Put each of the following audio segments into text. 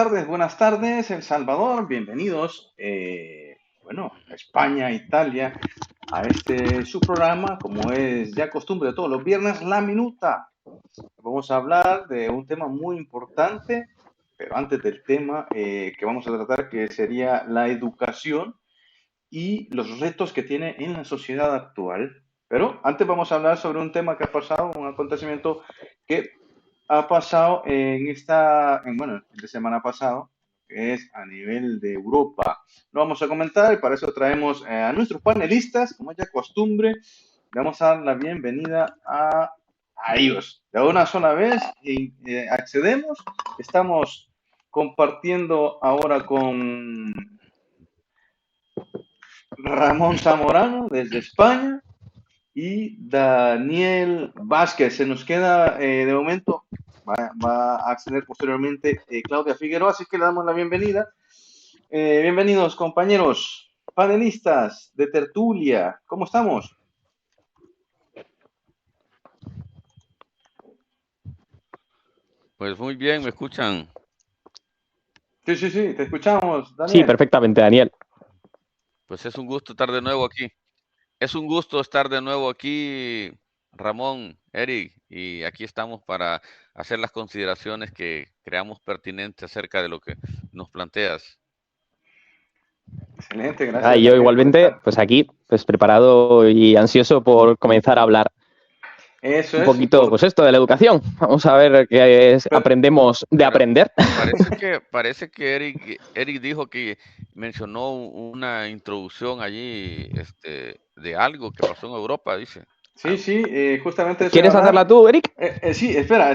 buenas tardes, El Salvador, bienvenidos, a España, Italia, a su programa, como es ya costumbre de todos los viernes, La Minuta. Vamos a hablar de un tema muy importante, pero antes del tema que vamos a tratar, que sería la educación y los retos que tiene en la sociedad actual. Pero antes vamos a hablar sobre un tema que ha pasado, un acontecimiento que ha pasado el fin de semana pasado, que es a nivel de Europa. Lo vamos a comentar y para eso traemos a nuestros panelistas, como es ya costumbre. Le vamos a dar la bienvenida a ellos. De una sola vez accedemos. Estamos compartiendo ahora con Ramón Zamorano desde España y Daniel Vázquez. Se nos queda de momento, va a acceder posteriormente Claudia Figueroa, así que le damos la bienvenida. Bienvenidos, compañeros, panelistas de tertulia. ¿Cómo estamos? Pues muy bien, ¿me escuchan? Sí, te escuchamos, Daniel. Sí, perfectamente, Daniel. Pues es un gusto estar de nuevo aquí. Es un gusto estar de nuevo aquí, Ramón, Eric, y aquí estamos para hacer las consideraciones que creamos pertinentes acerca de lo que nos planteas. Excelente, gracias. Y yo igualmente, pues aquí, pues preparado y ansioso por comenzar a hablar. Eso un es. Poquito, pues esto de la educación. Vamos a ver qué aprendemos de aprender. Parece que Eric dijo que mencionó una introducción allí, de algo que pasó en Europa, dice. Sí, justamente eso. ¿Quieres hacerla tú, Eric? Sí, espera.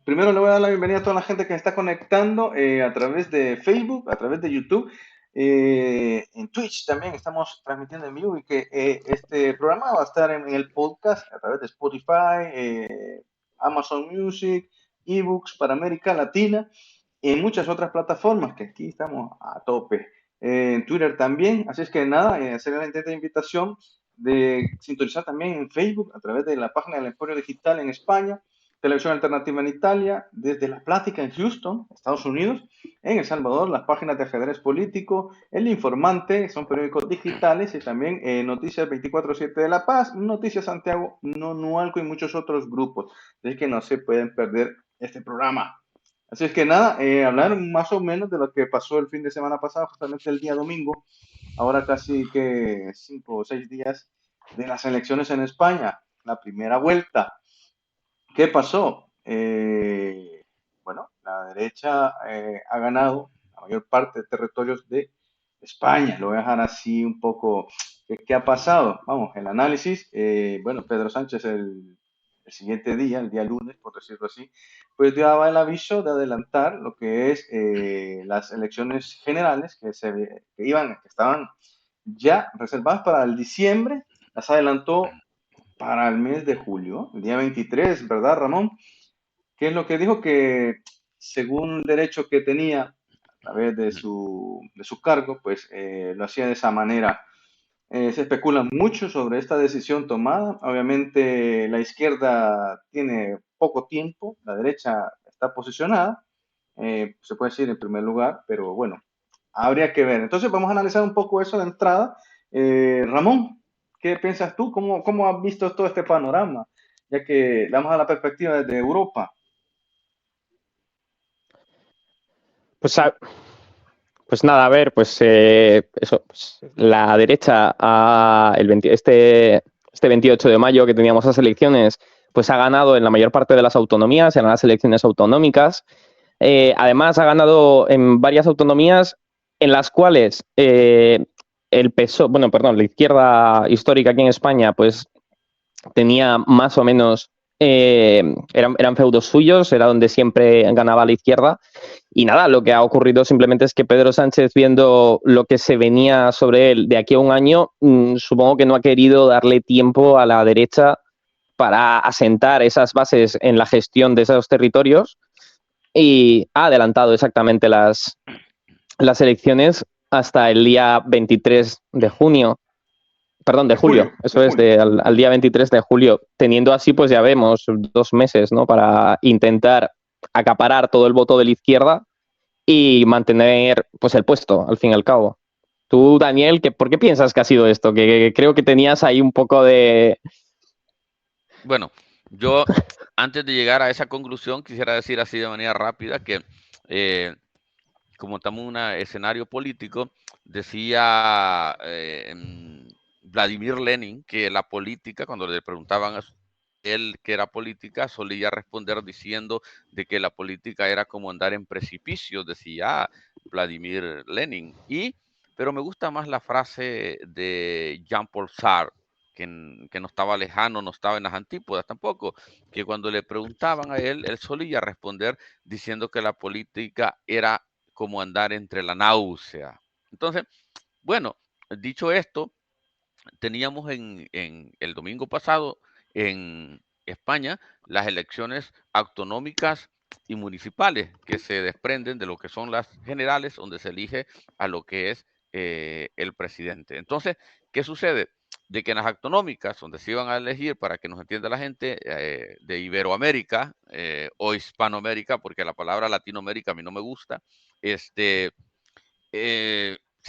Primero le voy a dar la bienvenida a toda la gente que está conectando a través de Facebook, a través de YouTube. En Twitch también estamos transmitiendo en vivo y que este programa va a estar en el podcast a través de Spotify, Amazon Music, eBooks para América Latina y en muchas otras plataformas que aquí estamos a tope. En Twitter también, así es que nada, hacer la intenta invitación de sintonizar también en Facebook a través de la página del Emporio Digital en España, Televisión Alternativa en Italia, desde La Plática en Houston, Estados Unidos, en El Salvador, las páginas de Ajedrez Político, El Informante, son periódicos digitales y también Noticias 24/7 de La Paz, Noticias Santiago, Nonualco y muchos otros grupos. Así que no se pueden perder este programa. Así es que nada, hablar más o menos de lo que pasó el fin de semana pasado, justamente el día domingo, ahora casi que 5 o 6 días de las elecciones en España, la primera vuelta. ¿Qué pasó? La derecha ha ganado la mayor parte de territorios de España. Lo voy a dejar así un poco. ¿Qué ha pasado? Vamos, el análisis. Pedro Sánchez el siguiente día, el día lunes, por decirlo así, pues daba el aviso de adelantar lo que es las elecciones generales que estaban ya reservadas para el diciembre, las adelantó para el mes de julio, el día 23, ¿verdad, Ramón? ¿Qué es lo que dijo? Que según derecho que tenía a través de su cargo, pues lo hacía de esa manera. Se especula mucho sobre esta decisión tomada. Obviamente la izquierda tiene poco tiempo, la derecha está posicionada, se puede decir en primer lugar, pero bueno, habría que ver. Entonces vamos a analizar un poco eso de entrada. Ramón, ¿qué piensas tú? ¿Cómo has visto todo este panorama? Ya que le damos a la perspectiva desde Europa. Pues nada, a ver, la derecha este 28 de mayo que teníamos las elecciones, pues ha ganado en la mayor parte de las autonomías, en las elecciones autonómicas. Además, ha ganado en varias autonomías en las cuales la izquierda histórica aquí en España, pues tenía más o menos, eran feudos suyos, era donde siempre ganaba la izquierda. Y nada, lo que ha ocurrido simplemente es que Pedro Sánchez, viendo lo que se venía sobre él de aquí a un año, supongo que no ha querido darle tiempo a la derecha para asentar esas bases en la gestión de esos territorios y ha adelantado exactamente las elecciones hasta el día 23 de junio. Perdón, de julio. Al día 23 de julio. Teniendo así, pues ya vemos 2 meses, ¿no? Para intentar acaparar todo el voto de la izquierda y mantener pues el puesto, al fin y al cabo. Tú, Daniel, ¿por qué piensas que ha sido esto? Que creo que tenías ahí un poco de... Bueno, yo antes de llegar a esa conclusión quisiera decir así de manera rápida que eh, como estamos en un escenario político, decía Vladimir Lenin que la política, cuando le preguntaban a él que era política, solía responder diciendo de que la política era como andar en precipicio, decía Vladimir Lenin. Pero me gusta más la frase de Jean-Paul Sartre, que no estaba lejano, no estaba en las antípodas tampoco, que cuando le preguntaban a él solía responder diciendo que la política era como andar entre la náusea. Entonces, bueno, dicho esto, teníamos en el domingo pasado en España las elecciones autonómicas y municipales que se desprenden de lo que son las generales, donde se elige a lo que es el presidente. Entonces, ¿qué sucede? De que en las autonómicas, donde se iban a elegir, para que nos entienda la gente, de Iberoamérica o Hispanoamérica, porque la palabra Latinoamérica a mí no me gusta, se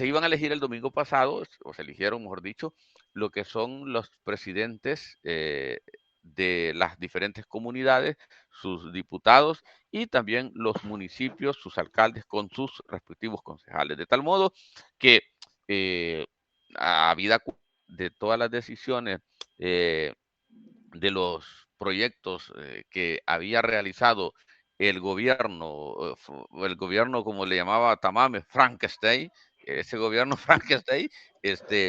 iban a elegir el domingo pasado, o se eligieron, mejor dicho, lo que son los presidentes de las diferentes comunidades, sus diputados y también los municipios, sus alcaldes con sus respectivos concejales. De tal modo que eh, a vida de todas las decisiones eh, de los proyectos que había realizado el gobierno como le llamaba Tamame, Frankenstein, ese gobierno Frankenstein,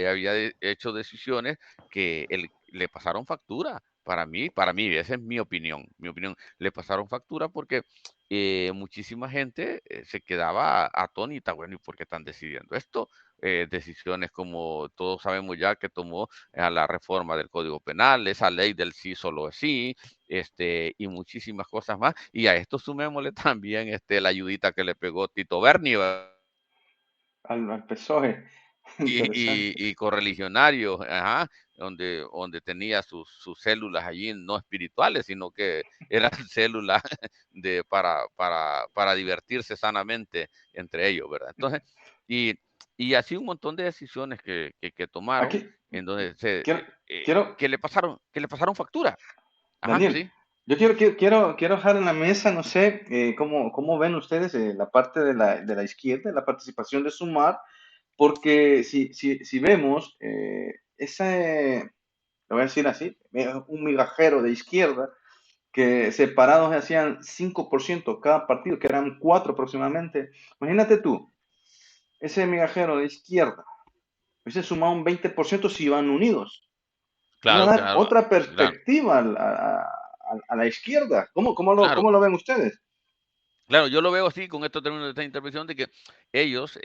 había hecho decisiones que le pasaron factura. Para mí, esa es mi opinión, le pasaron factura porque muchísima gente se quedaba atónita, bueno, ¿y por qué están decidiendo esto? Decisiones como todos sabemos ya que tomó a la reforma del Código Penal, esa ley del sí solo sí, y muchísimas cosas más. Y a esto sumémosle también la ayudita que le pegó Tito Berni, al PSOE. Interesante. y correligionario, ajá, donde tenía sus células allí no espirituales, sino que eran células para divertirse sanamente entre ellos, ¿verdad? Entonces, y, y así un montón de decisiones que tomaron, Aquí, en donde quiero, quiero, que le pasaron factura. Ajá, Daniel, sí, yo quiero dejar en la mesa, no sé, cómo ven ustedes la parte de la izquierda, la participación de Sumar, porque si vemos, lo voy a decir así, un migajero de izquierda, que separados hacían 5% cada partido, que eran 4 aproximadamente. Imagínate tú, ese migajero de izquierda, hubiese sumado un 20% si iban unidos. Iba a claro, dar claro, otra claro, perspectiva a la izquierda. ¿Cómo lo, claro. cómo lo ven ustedes? Claro, yo lo veo así con esto términos de esta intervención de que ellos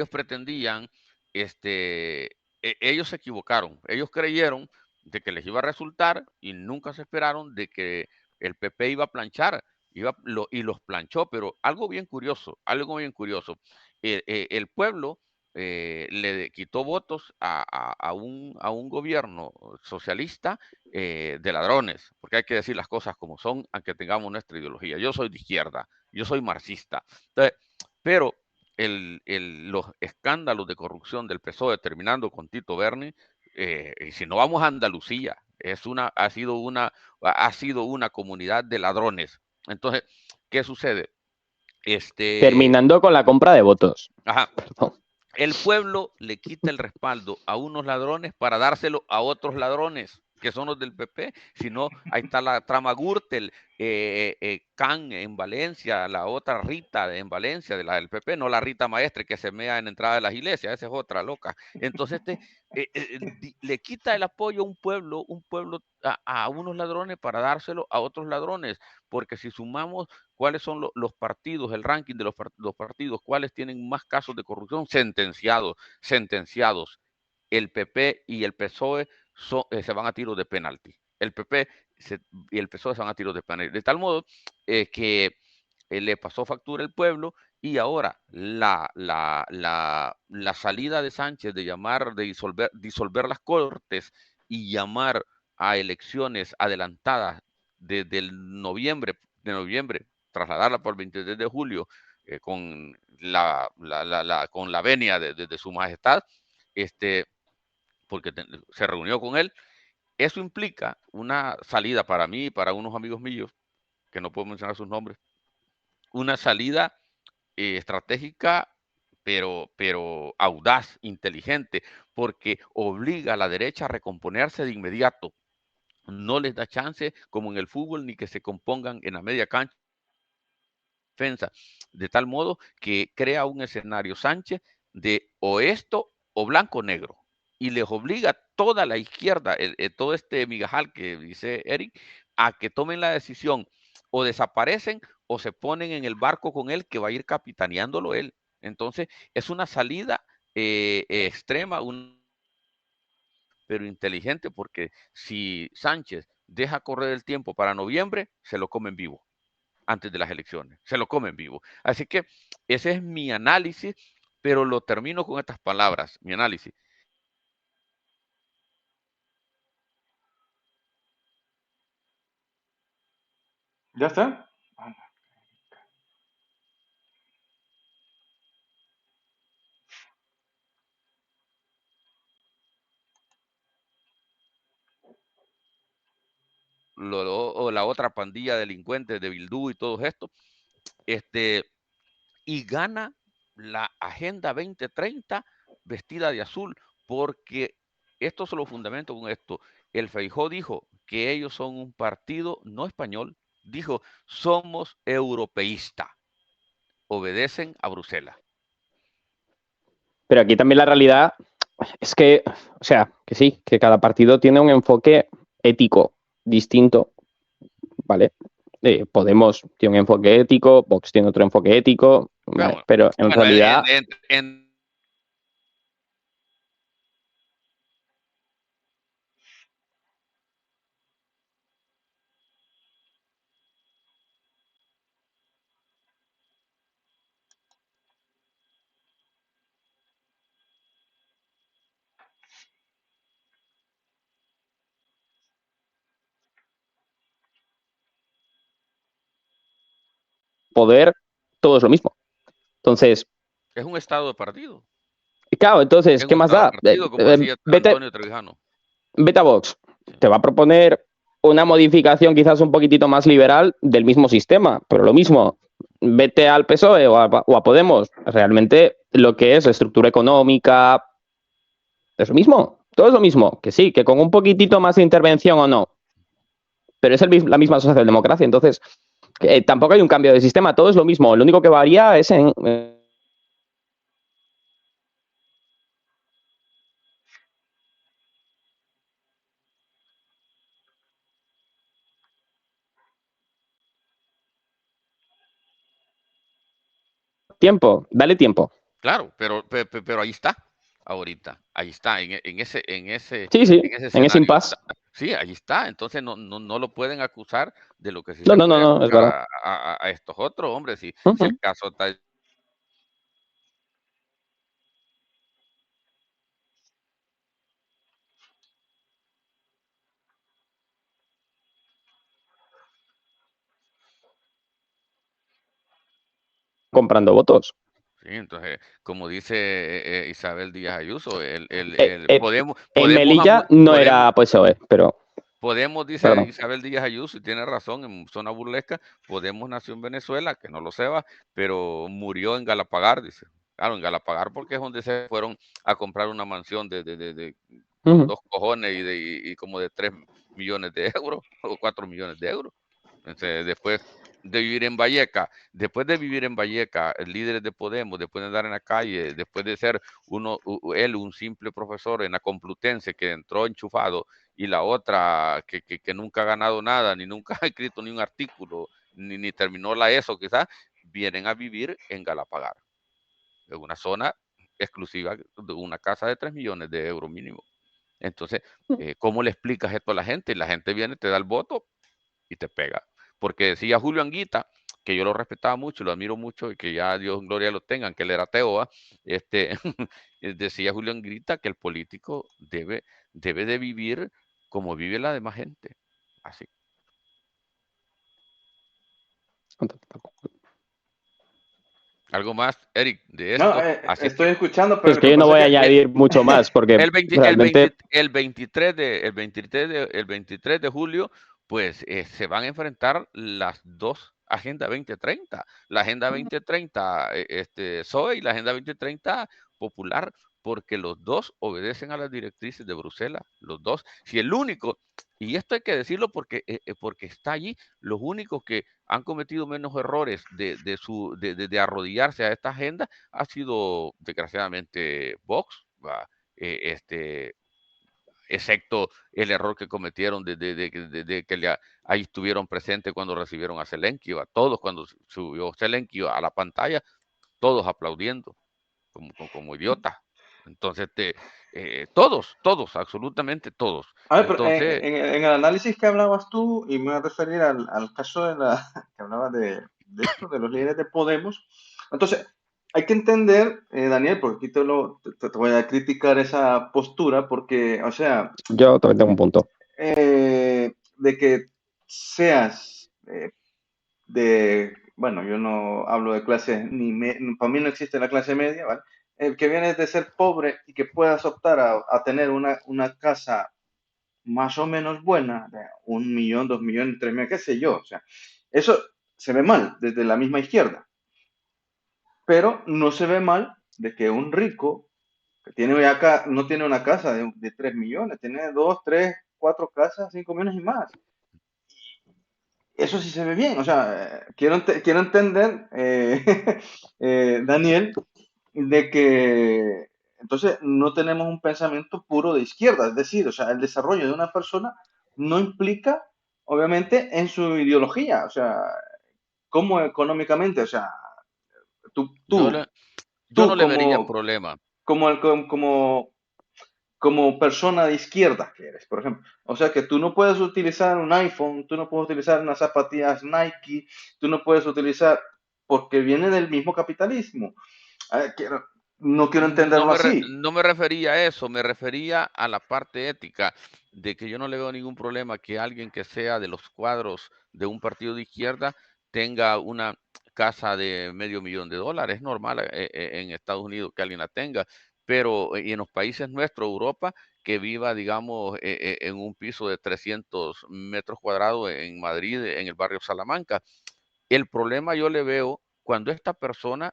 pretendían, ellos se equivocaron, ellos creyeron de que les iba a resultar y nunca se esperaron de que el PP iba a planchar, y los planchó, pero algo bien curioso, el pueblo le quitó votos a un gobierno socialista de ladrones, porque hay que decir las cosas como son, aunque tengamos nuestra ideología. Yo soy de izquierda, yo soy marxista. Entonces, pero los escándalos de corrupción del PSOE, terminando con Tito Berni, y si no vamos a Andalucía, ha sido una comunidad de ladrones. Entonces, ¿qué sucede? Terminando con la compra de votos. Ajá, el pueblo le quita el respaldo a unos ladrones para dárselo a otros ladrones, que son los del PP. Si no, ahí está la trama Gürtel, Can en Valencia, la otra Rita en Valencia, de la del PP, no la Rita Maestre que se mea en entrada de las iglesias, esa es otra loca. Entonces, le quita el apoyo a un pueblo a unos ladrones para dárselo a otros ladrones, porque si sumamos cuáles son los partidos, el ranking de los partidos, cuáles tienen más casos de corrupción sentenciados. El PP y el PSOE se van a tiros de penalti. El PP y el PSOE se van a tiros de penalti. De tal modo que le pasó factura el pueblo y ahora la salida de Sánchez de disolver las cortes y llamar a elecciones adelantadas desde el de noviembre, trasladarla por el 23 de julio con con la venia de su majestad, porque se reunió con él. Eso implica una salida para mí y para unos amigos míos, que no puedo mencionar sus nombres, una salida estratégica, pero audaz, inteligente, porque obliga a la derecha a recomponerse de inmediato. No les da chance, como en el fútbol, ni que se compongan en la media cancha defensa, de tal modo que crea un escenario Sánchez de o esto o blanco-negro, y les obliga toda la izquierda, todo este migajal que dice Eric, a que tomen la decisión, o desaparecen o se ponen en el barco con él, que va a ir capitaneándolo él. Entonces, es una salida extrema, pero inteligente, porque si Sánchez deja correr el tiempo para noviembre, se lo comen vivo antes de las elecciones, se lo comen vivo. Así que ese es mi análisis, pero lo termino con estas palabras, mi análisis. ¿Ya está? O la otra pandilla de delincuentes de Bildu y todo esto, y gana la Agenda 2030 vestida de azul, porque esto se lo fundamento con esto. El Feijó dijo que ellos son un partido no español, dijo, somos europeístas, obedecen a Bruselas. Pero aquí también la realidad es que, o sea, que sí, que cada partido tiene un enfoque ético distinto, ¿vale? Podemos tiene un enfoque ético, Vox tiene otro enfoque ético, ¿vale? Bueno, Pero en realidad, poder, todo es lo mismo. Entonces, es un estado de partido. claro, entonces, Es ¿qué un más estado de da? partido, como decía Antonio Trevijano. Vete a Vox, Sí. te va a proponer una modificación quizás un poquitito más liberal del mismo sistema, pero lo mismo, vete al PSOE o a Podemos, realmente lo que es estructura económica, es lo mismo, todo es lo mismo, que sí, que con un poquitito más de intervención o no, pero es la misma socialdemocracia, entonces tampoco hay un cambio de sistema, todo es lo mismo, lo único que varía es en... tiempo, dale tiempo. Claro, pero ahí está, ahorita, ahí está, en ese Sí, sí, en ese escenario impasse. está. Sí, ahí está, entonces no lo pueden acusar de lo que sí No, se no, no, puede no, es acusar verdad. a estos otros hombres, si Uh-huh. el caso está Comprando votos. sí, entonces, como dice Isabel Díaz Ayuso, Eh, eh, podemos, en podemos, Melilla no podemos, era PSOE, pero dice perdón. Isabel Díaz Ayuso, y tiene razón, en zona burlesca, Podemos nació en Venezuela, que no lo sepa, pero murió en Galapagar, dice. Claro, en Galapagar porque es donde se fueron a comprar una mansión con Uh-huh. 2 cojones y como de 3 millones de euros o 4 millones de euros. Entonces, después de vivir en Valleca, líderes de Podemos, después de andar en la calle, después de ser él un simple profesor en la Complutense que entró enchufado, y la otra que nunca ha ganado nada, ni nunca ha escrito ni un artículo, ni terminó la ESO quizás, vienen a vivir en Galapagar, en una zona exclusiva de una casa de 3 millones de euros mínimo. Entonces, ¿cómo le explicas esto a la gente? La gente viene, te da el voto y te pega. Porque decía Julio Anguita, que yo lo respetaba mucho, lo admiro mucho y que ya Dios en gloria lo tengan, que él era ateo, ¿va? Decía Julio Anguita que el político debe de vivir como vive la demás gente. Así. ¿Algo más, Eric, de No, esto? Así estoy que escuchando, pero Pues lo que que yo no pasa voy a es que añadir mucho más porque realmente el 23 de julio, pues se van a enfrentar las dos Agenda 2030. La Agenda 2030 PSOE y la Agenda 2030 Popular, porque los dos obedecen a las directrices de Bruselas, los dos. Si el único, y esto hay que decirlo porque está allí, los únicos que han cometido menos errores de arrodillarse a esta agenda ha sido desgraciadamente Vox, ¿va? Este, excepto el error que cometieron de que ahí estuvieron presentes cuando recibieron a Zelensky, ¿va? Todos cuando subió Zelensky a la pantalla, todos aplaudiendo como idiotas. Entonces, todos, absolutamente todos. a ver, pero Entonces, en el análisis que hablabas tú, y me voy a referir al caso que hablabas de esto, de los líderes de Podemos. Entonces, hay que entender, Daniel, porque aquí te voy a criticar esa postura, porque, o sea, yo también tengo un punto. de que seas bueno, yo no hablo de clase, para mí no existe la clase media, ¿vale? El que viene de ser pobre y que puedas optar a tener una casa más o menos buena, de 1 millón, 2 millones, 3 millones, qué sé yo, o sea, eso se ve mal desde la misma izquierda, pero no se ve mal de que un rico que tiene ya acá, no tiene una casa de 3 millones, tiene 2, 3, 4 casas, 5 millones y más. Eso sí se ve bien, o sea, quiero entender, Daniel, de que entonces no tenemos un pensamiento puro de izquierda, es decir, o sea, el desarrollo de una persona no implica, obviamente, en su ideología, o sea, como económicamente, o sea, tú, yo, tú, le, yo tú no le vería como, problema. como persona de izquierda que eres, por ejemplo. O sea que tú no puedes utilizar un iPhone, tú no puedes utilizar unas zapatillas Nike, tú no puedes utilizar, porque viene del mismo capitalismo. No quiero entenderlo así. No me refería a eso, me refería a la parte ética, de que yo no le veo ningún problema que alguien que sea de los cuadros de un partido de izquierda tenga una casa de $500,000. Es normal en Estados Unidos que alguien la tenga, pero y en los países nuestros, Europa, que viva, digamos, en un piso de 300 metros cuadrados en Madrid, en el barrio Salamanca. El problema yo le veo cuando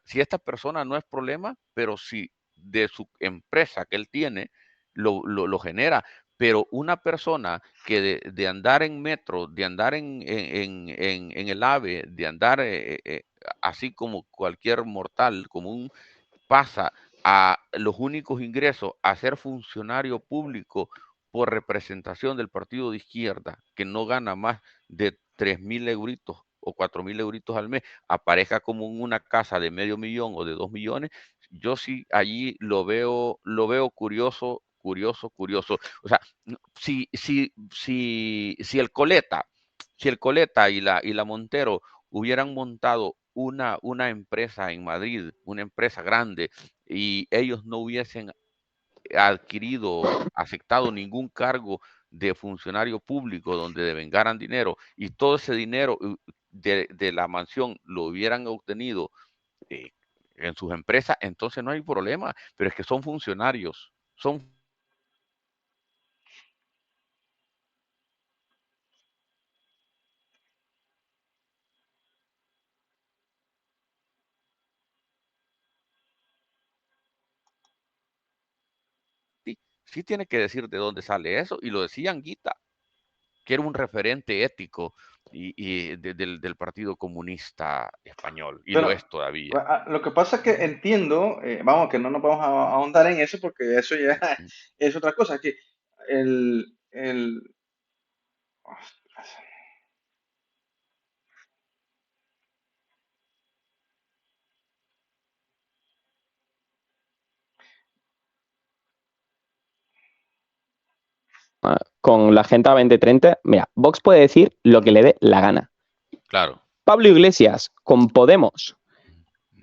si esta persona no es problema, pero si de su empresa que él tiene lo genera, pero una persona que de andar en metro, de andar en el AVE, de andar así como cualquier mortal común, pasa a los únicos ingresos a ser funcionario público por representación del partido de izquierda, que no gana más de 3.000 euritos o 4.000 euritos al mes, aparezca como en una casa de $500,000 o de 2 millones, yo sí allí lo veo curioso, curioso, curioso. O sea, si el Coleta y la Montero hubieran montado una empresa en Madrid, una empresa grande, y ellos no hubiesen aceptado ningún cargo de funcionario público donde devengaran dinero y todo ese dinero de la mansión lo hubieran obtenido eh, en sus empresas, entonces no hay problema, pero es que son funcionarios, sí, sí tiene que decir de dónde sale eso, y lo decía Anguita, que era un referente ético del Partido Comunista Español, y lo Pero es todavía. lo que pasa es que entiendo, vamos, que no nos vamos a ahondar en eso porque eso ya es otra cosa, que el, ostras, Con la Agenda 2030, mira, Vox puede decir lo que le dé la gana. Claro. Pablo Iglesias, con Podemos,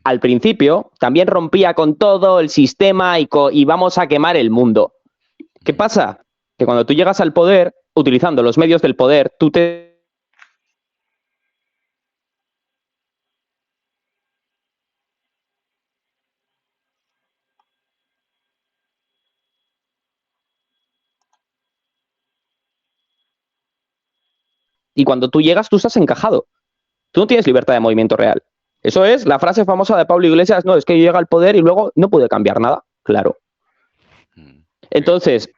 al principio también rompía con todo el sistema y vamos a quemar el mundo. ¿Qué pasa? Que cuando tú llegas al poder, utilizando los medios del poder, tú te y cuando tú llegas tú estás encajado. Tú no tienes libertad de movimiento real. Eso es la frase famosa de Pablo Iglesias, no, es que llega al poder y luego no puede cambiar nada. Claro. Entonces,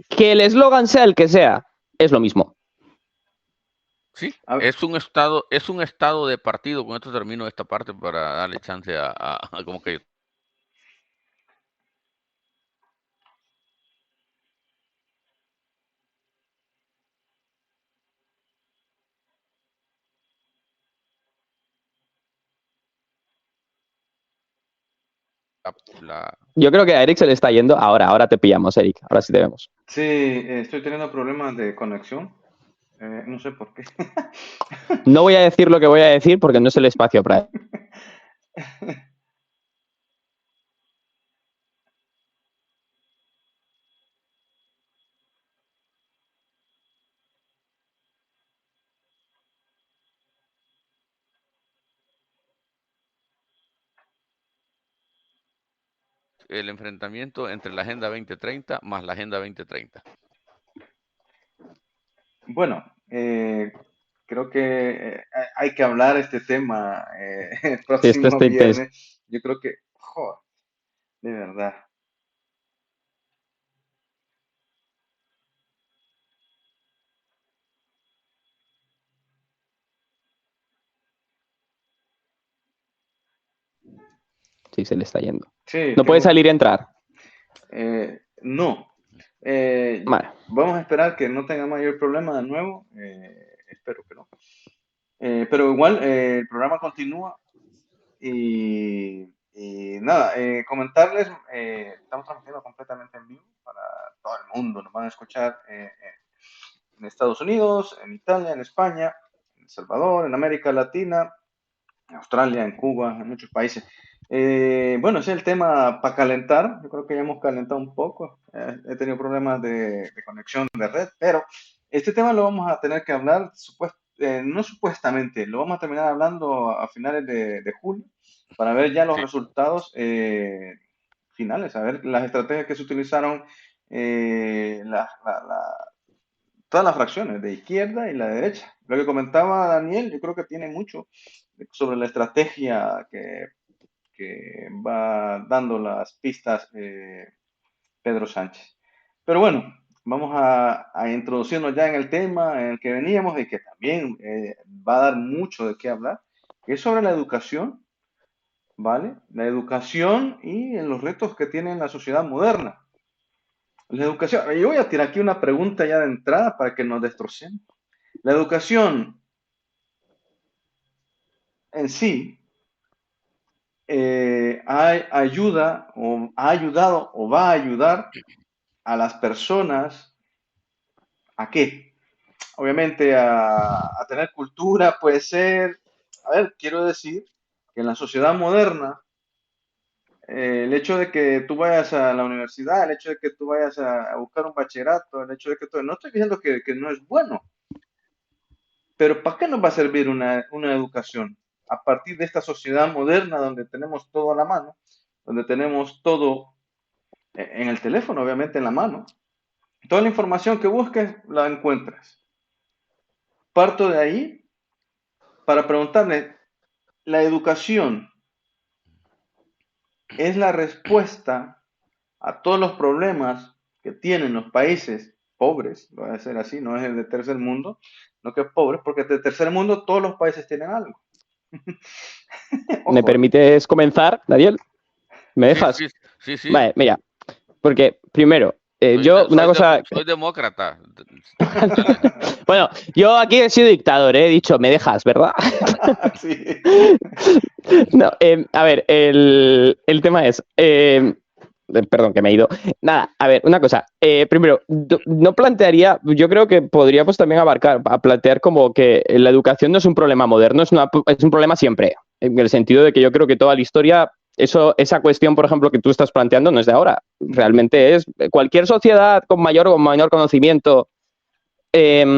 que el eslogan sea el que sea, es lo mismo. Sí, es un estado de partido. Con esto termino esta parte para darle chance a como que Yo creo que a Eric se le está yendo. Ahora te pillamos, Eric. Ahora sí te vemos. Sí, estoy teniendo problemas de conexión. No sé por qué. No voy a decir lo que voy a decir porque no es el espacio para él. el enfrentamiento entre la Agenda 2030 más la Agenda 2030. Bueno, creo que hay que hablar este tema el Sí, próximo está intenso. viernes. Yo creo que, joder, de verdad. Sí, se le está yendo. Sí, ¿No puede salir y entrar? no. Vale. Vamos a esperar que no tenga mayor problema de nuevo. Espero que no. Pero igual el programa continúa y nada, comentarles, estamos transmitiendo completamente en vivo para todo el mundo. Nos van a escuchar en Estados Unidos, en Italia, en España, en El Salvador, en América Latina, en Australia, en Cuba, en muchos países. Bueno, ese es el tema para calentar. Yo creo que ya hemos calentado un poco. He tenido problemas de conexión de red, pero este tema lo vamos a tener que hablar, no supuestamente, lo vamos a terminar hablando a finales de julio para ver ya los resultados finales, a ver las estrategias que se utilizaron, todas las fracciones, de izquierda y la derecha. Lo que comentaba Daniel, yo creo que tiene mucho sobre la estrategia que va dando las pistas Pedro Sánchez. Pero bueno, vamos a introducirnos ya en el tema en el que veníamos y que también va a dar mucho de qué hablar, que es sobre la educación, ¿vale? La educación y los retos que tiene la sociedad moderna. La educación, yo voy a tirar aquí una pregunta ya de entrada para que nos destrocemos. La educación en sí ayuda o ha ayudado o va a ayudar a las personas ¿a qué? Obviamente a tener cultura, puede ser, a ver, quiero decir que en la sociedad moderna, el hecho de que tú vayas a la universidad, el hecho de que tú vayas a buscar un bachillerato, el hecho de que tú, no estoy diciendo que no es bueno, pero ¿para qué nos va a servir una educación? A partir de esta sociedad moderna donde tenemos todo a la mano, donde tenemos todo en el teléfono, obviamente en la mano, toda la información que busques la encuentras. Parto de ahí para preguntarle, ¿la educación es la respuesta a todos los problemas que tienen los países pobres? Lo voy a decir así, no es el de tercer mundo, no que es pobre, porque de tercer mundo todos los países tienen algo. ¿Me permites comenzar, Daniel? ¿Me dejas? Sí. Vale, mira, porque primero, soy demócrata. Bueno, yo aquí he sido dictador, he dicho, me dejas, ¿verdad? Sí. No, a ver, el tema es... perdón, que me he ido. Nada, a ver, una cosa. Primero, no plantearía, yo creo que podríamos también plantear como que la educación no es un problema moderno, es un problema siempre. En el sentido de que yo creo que toda la historia, esa cuestión, por ejemplo, que tú estás planteando no es de ahora. Realmente es cualquier sociedad con mayor o menor conocimiento es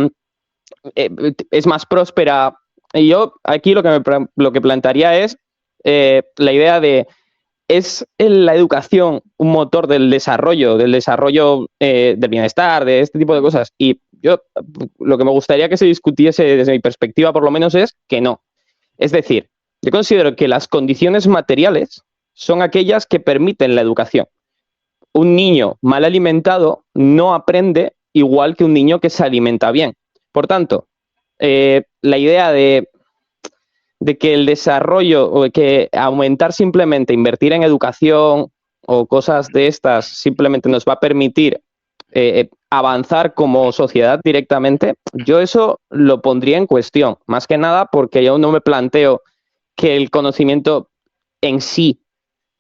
más próspera. Y yo aquí lo que plantearía es la idea de ¿es la educación un motor del desarrollo del bienestar, de este tipo de cosas? Y Yo lo que me gustaría que se discutiese desde mi perspectiva, por lo menos, es que no. Es decir, yo considero que las condiciones materiales son aquellas que permiten la educación. Un niño mal alimentado no aprende igual que un niño que se alimenta bien. Por tanto, la idea de que el desarrollo o de que aumentar simplemente, invertir en educación o cosas de estas simplemente nos va a permitir avanzar como sociedad directamente, yo eso lo pondría en cuestión, más que nada porque yo no me planteo que el conocimiento en sí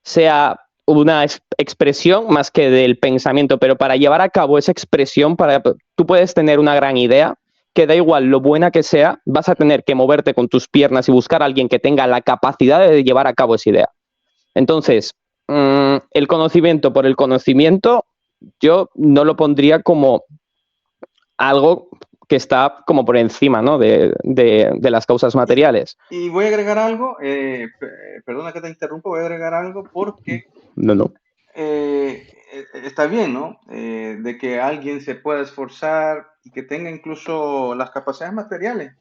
sea una expresión más que del pensamiento, pero para llevar a cabo esa expresión, tú puedes tener una gran idea, que da igual lo buena que sea, vas a tener que moverte con tus piernas y buscar a alguien que tenga la capacidad de llevar a cabo esa idea. Entonces, el conocimiento por el conocimiento, yo no lo pondría como algo que está como por encima, ¿no? de las causas materiales. Y voy a agregar algo, perdona que te interrumpa, voy a agregar algo porque No. Está bien, ¿no? De que alguien se pueda esforzar y que tenga incluso las capacidades materiales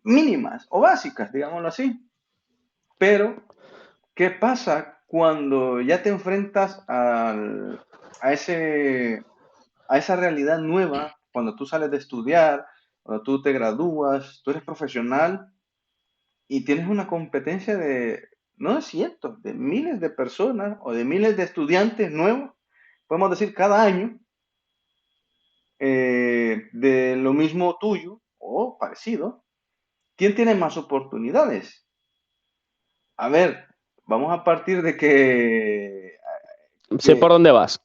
mínimas o básicas, digámoslo así. Pero, ¿qué pasa cuando ya te enfrentas a esa realidad nueva, cuando tú sales de estudiar, cuando tú te gradúas, tú eres profesional y tienes una competencia no de cientos, de miles de personas o de miles de estudiantes nuevos, podemos decir cada año, de lo mismo tuyo o parecido? ¿Quién tiene más oportunidades? A ver, vamos a partir de Sé por dónde vas.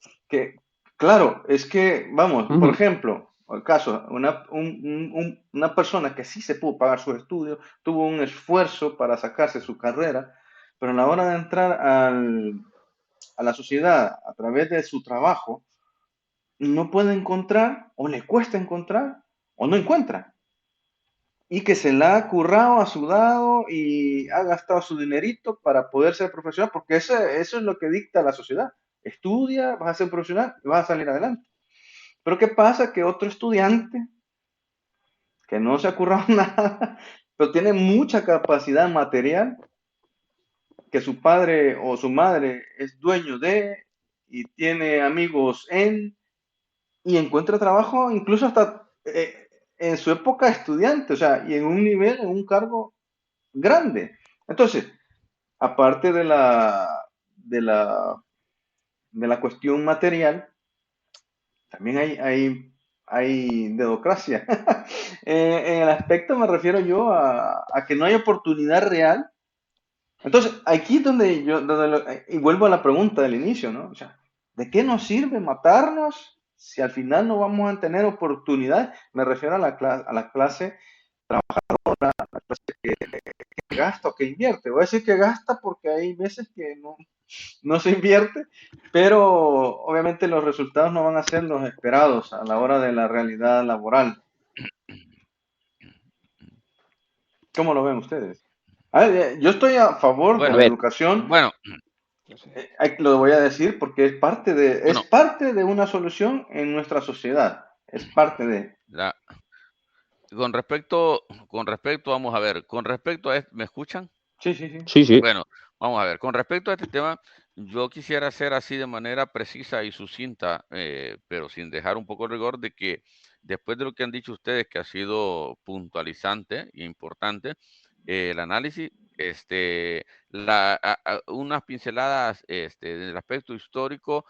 Claro, es que, vamos, por Ujú. ejemplo, el caso, una persona que sí se pudo pagar sus estudios, tuvo un esfuerzo para sacarse su carrera, pero a la hora de entrar a la sociedad a través de su trabajo, no puede encontrar, o le cuesta encontrar, o no encuentra. Y que se la ha currado, ha sudado y ha gastado su dinerito para poder ser profesional, porque eso es lo que dicta la sociedad. Estudia, vas a ser profesional y vas a salir adelante. Pero ¿qué pasa? Que otro estudiante que no se ha currado nada, pero tiene mucha capacidad material, que su padre o su madre es dueño de, y tiene amigos y encuentra trabajo incluso hasta en su época estudiante, o sea, y en un nivel, en un cargo grande. Entonces, aparte de la cuestión material, también hay dedocracia. En el aspecto me refiero yo a que no hay oportunidad real. Entonces, aquí es donde y vuelvo a la pregunta del inicio, ¿no? O sea, ¿de qué nos sirve matarnos si al final no vamos a tener oportunidad? Me refiero a la clase que gasta o que invierte. Voy a decir que gasta porque hay veces que no se invierte, pero obviamente los resultados no van a ser los esperados a la hora de la realidad laboral. ¿Cómo lo ven ustedes? A ver, yo estoy a favor de Bueno, la educación, bueno, lo voy a decir porque es bueno, parte de una solución en nuestra sociedad, es parte de... la- con respecto, vamos a ver, con respecto a ¿me escuchan? Sí, sí, sí. Sí, sí. Bueno, vamos a ver, con respecto a este tema, yo quisiera hacer así de manera precisa y sucinta, pero sin dejar un poco el rigor de que después de lo que han dicho ustedes, que ha sido puntualizante e importante, el análisis, unas pinceladas del aspecto histórico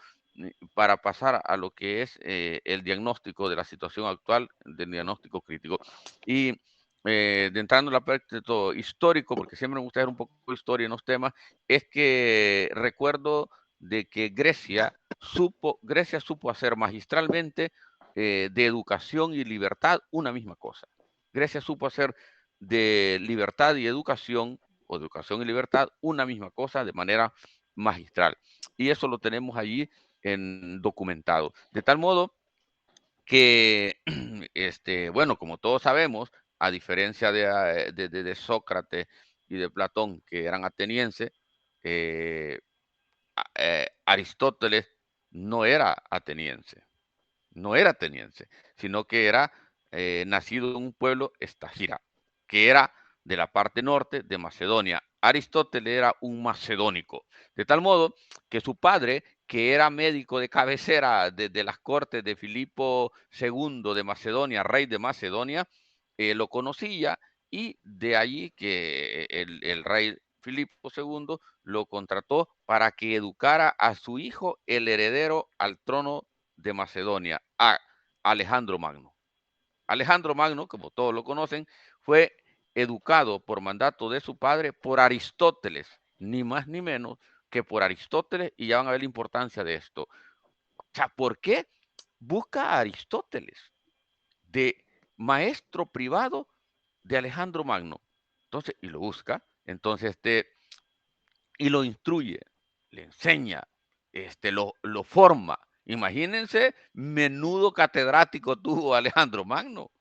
para pasar a lo que es el diagnóstico de la situación actual, del diagnóstico crítico. Y de entrando en la parte de todo histórico, porque siempre me gusta ver un poco de historia en los temas, es que recuerdo de que Grecia supo hacer magistralmente de educación y libertad una misma cosa. Grecia supo hacer de libertad y educación, o educación y libertad, una misma cosa de manera magistral. Y eso lo tenemos allí documentado. De tal modo que, bueno, como todos sabemos, a diferencia de Sócrates y de Platón, que eran atenienses, Aristóteles no era ateniense, sino que era nacido en un pueblo, Estagira, que era de la parte norte de Macedonia. Aristóteles era un macedónico, de tal modo que su padre, que era médico de cabecera de las cortes de Filipo II de Macedonia, rey de Macedonia, lo conocía, y de allí que el rey Filipo II lo contrató para que educara a su hijo, el heredero al trono de Macedonia, a Alejandro Magno. Alejandro Magno, como todos lo conocen, fue educado por mandato de su padre por Aristóteles, ni más ni menos que por Aristóteles, y ya van a ver la importancia de esto. O sea, ¿por qué busca a Aristóteles de maestro privado de Alejandro Magno? Entonces, y lo busca, entonces, y lo instruye, le enseña, lo forma. Imagínense, menudo catedrático tuvo Alejandro Magno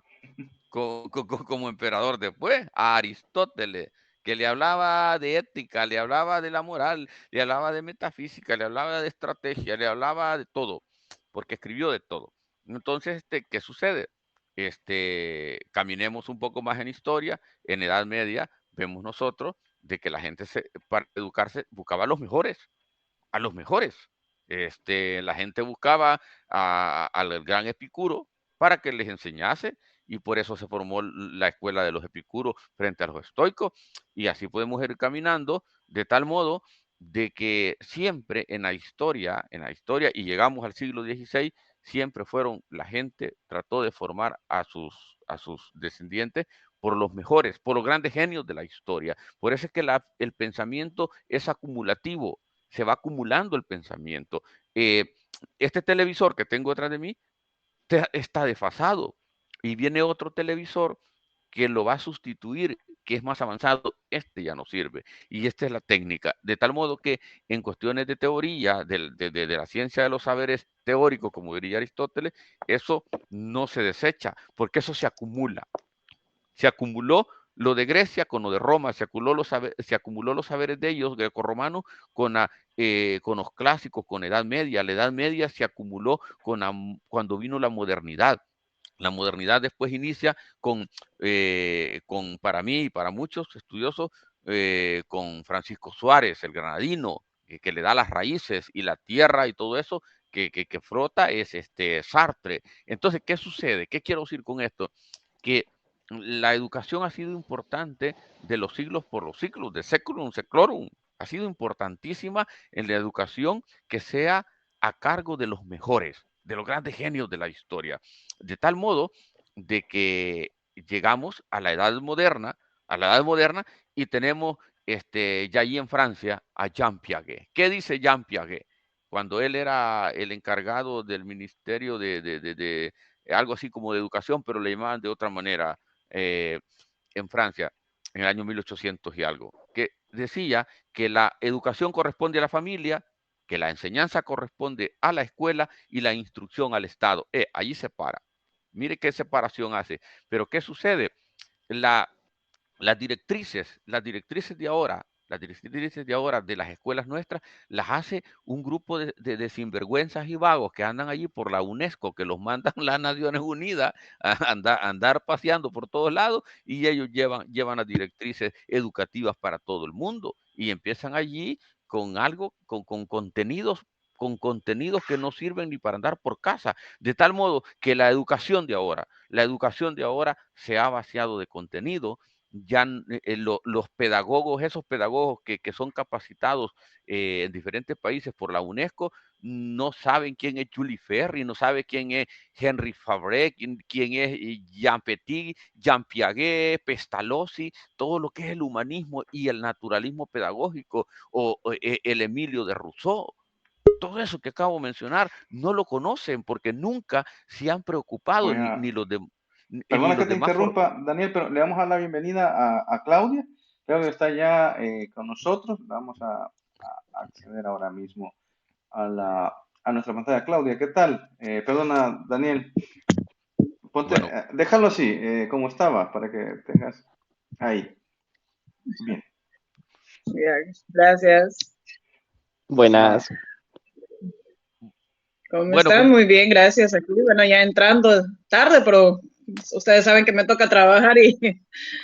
como emperador después, a Aristóteles, que le hablaba de ética, le hablaba de la moral, le hablaba de metafísica, le hablaba de estrategia, le hablaba de todo, porque escribió de todo. Entonces, ¿qué sucede? Caminemos un poco más en historia, en Edad Media, vemos nosotros de que la gente para educarse buscaba a los mejores, a los mejores. La gente buscaba al gran Epicuro para que les enseñase, y por eso se formó la escuela de los epicuros frente a los estoicos, y así podemos ir caminando de tal modo de que siempre en la historia, y llegamos al siglo XVI, siempre la gente trató de formar a sus descendientes por los mejores, por los grandes genios de la historia. Por eso es que el pensamiento es acumulativo, se va acumulando el pensamiento. Este televisor que tengo detrás de mí está desfasado, y viene otro televisor que lo va a sustituir, que es más avanzado. Ya no sirve, y esta es la técnica, de tal modo que en cuestiones de teoría, de la ciencia de los saberes teóricos, como diría Aristóteles, eso no se desecha, porque eso se acumula. Se acumuló lo de Grecia con lo de Roma, se acumuló los saberes de ellos, grecorromanos, con los clásicos, con Edad Media. La Edad Media se acumuló cuando vino la modernidad. La modernidad después inicia para mí y para muchos estudiosos, con Francisco Suárez, el granadino, que le da las raíces y la tierra y todo eso que frota, es Sartre. Entonces, ¿qué sucede? ¿Qué quiero decir con esto? Que la educación ha sido importante de los siglos por los siglos, de seculum seclorum, ha sido importantísima en la educación que sea a cargo de los mejores, de los grandes genios de la historia, de tal modo de que llegamos a la edad moderna, y tenemos ya allí en Francia a Jean Piaget. ¿Qué dice Jean Piaget? Cuando él era el encargado del ministerio de algo así como de educación, pero le llamaban de otra manera, en Francia, en el año 1800 y algo, que decía que la educación corresponde a la familia, que la enseñanza corresponde a la escuela y la instrucción al Estado. Allí se para. Mire qué separación hace. Pero ¿qué sucede? Las directrices de ahora, de las escuelas nuestras, las hace un grupo de sinvergüenzas y vagos que andan allí por la UNESCO, que los mandan las Naciones Unidas a andar paseando por todos lados, y ellos llevan las directrices educativas para todo el mundo, y empiezan allí con contenidos que no sirven ni para andar por casa, de tal modo que la educación de ahora se ha vaciado de contenido. Ya los pedagogos, esos pedagogos que son capacitados en diferentes países por la UNESCO, no saben quién es Jules Ferry, no saben quién es Henri Fabre, quién es Jean Petit, Jean Piaget, Pestalozzi, todo lo que es el humanismo y el naturalismo pedagógico, o el Emilio de Rousseau. Todo eso que acabo de mencionar no lo conocen porque nunca se han preocupado, ni los demás. Perdona que te interrumpa, Daniel, pero le vamos a dar la bienvenida a Claudia. Claudia está ya con nosotros. Vamos a acceder ahora mismo a nuestra pantalla. Claudia, ¿qué tal? Perdona, Daniel. Bueno. Déjalo así, como estaba, para que tengas ahí. Bien. Gracias. Buenas. ¿Cómo están? Muy bien, gracias. Aquí, bueno, ya entrando tarde, pero Ustedes saben que me toca trabajar y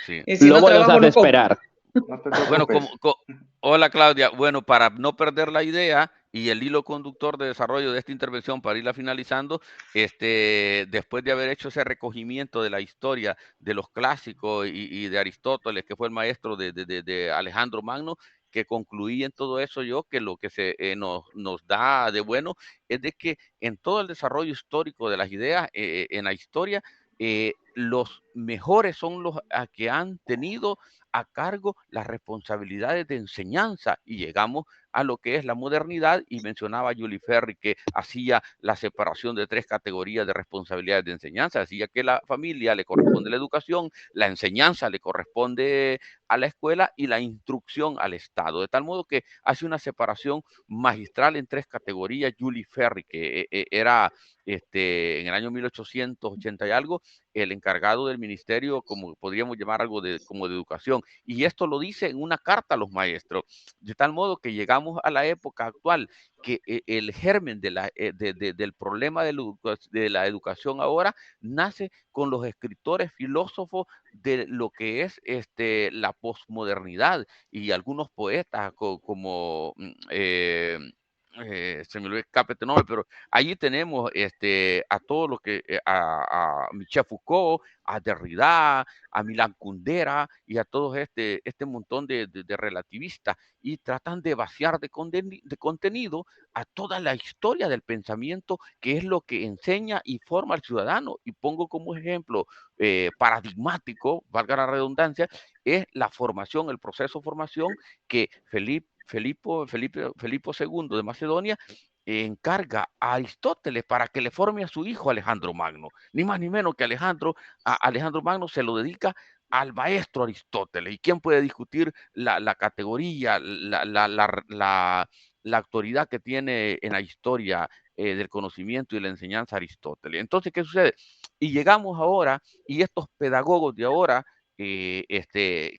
Sí. si no Luego los trabajo, hace no como. esperar. No te Bueno, preocupes. hola Claudia. Bueno, para no perder la idea y el hilo conductor de desarrollo de esta intervención, para irla finalizando, después de haber hecho ese recogimiento de la historia de los clásicos y de Aristóteles, que fue el maestro de Alejandro Magno, que concluí en todo eso yo, que lo que nos da de bueno es de que en todo el desarrollo histórico de las ideas, en la historia, los mejores son los que han tenido a cargo las responsabilidades de enseñanza y llegamos a lo que es la modernidad y mencionaba Julie Ferry que hacía la separación de 3 categorías de responsabilidades de enseñanza, decía que la familia le corresponde la educación, la enseñanza le corresponde a la escuela y la instrucción al Estado, de tal modo que hace una separación magistral en 3 categorías. Julie Ferry, que era en el año 1880 y algo, el encargado del ministerio, como podríamos llamar algo como de educación. Y esto lo dice en una carta a los maestros, de tal modo que llegamos a la época actual, que el germen del problema de la educación ahora nace con los escritores filósofos de lo que es la posmodernidad y algunos poetas como se me olvidó escape este nombre, pero allí tenemos a todo lo que a Michel Foucault, a Derrida, a Milan Kundera y a todo este montón de relativistas y tratan de vaciar de contenido a toda la historia del pensamiento que es lo que enseña y forma al ciudadano. Y pongo como ejemplo paradigmático, valga la redundancia, es la formación, el proceso de formación que Felipo II de Macedonia encarga a Aristóteles para que le forme a su hijo Alejandro Magno. Ni más ni menos que Alejandro Magno se lo dedica al maestro Aristóteles. ¿Y quién puede discutir la categoría, la autoridad que tiene en la historia del conocimiento y la enseñanza Aristóteles? Entonces, ¿qué sucede? Y llegamos ahora, y estos pedagogos de ahora, que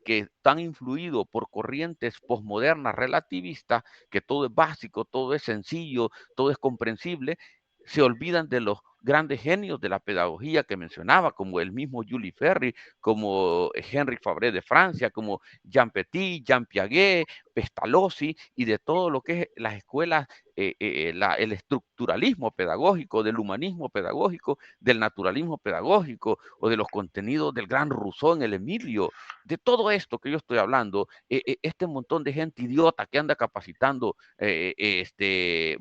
están influidos por corrientes posmodernas relativistas, que todo es básico, todo es sencillo, todo es comprensible, se olvidan de los grandes genios de la pedagogía que mencionaba, como el mismo Jules Ferry, como Henri Fabre de Francia, como Jean Petit, Jean Piaget, Pestalozzi, y de todo lo que es las escuelas, el estructuralismo pedagógico, del humanismo pedagógico, del naturalismo pedagógico, o de los contenidos del gran Rousseau en el Emilio, de todo esto que yo estoy hablando, este montón de gente idiota que anda capacitando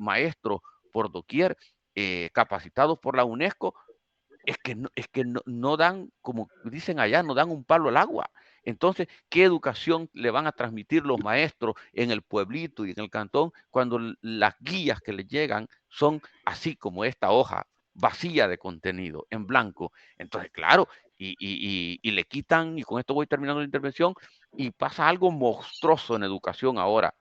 maestros por doquier, capacitados por la UNESCO, es que no dan, como dicen allá, no dan un palo al agua. Entonces, ¿qué educación le van a transmitir los maestros en el pueblito y en el cantón cuando las guías que les llegan son así como esta hoja, vacía de contenido, en blanco? Entonces, claro, y le quitan, y con esto voy terminando la intervención, y pasa algo monstruoso en educación ahora.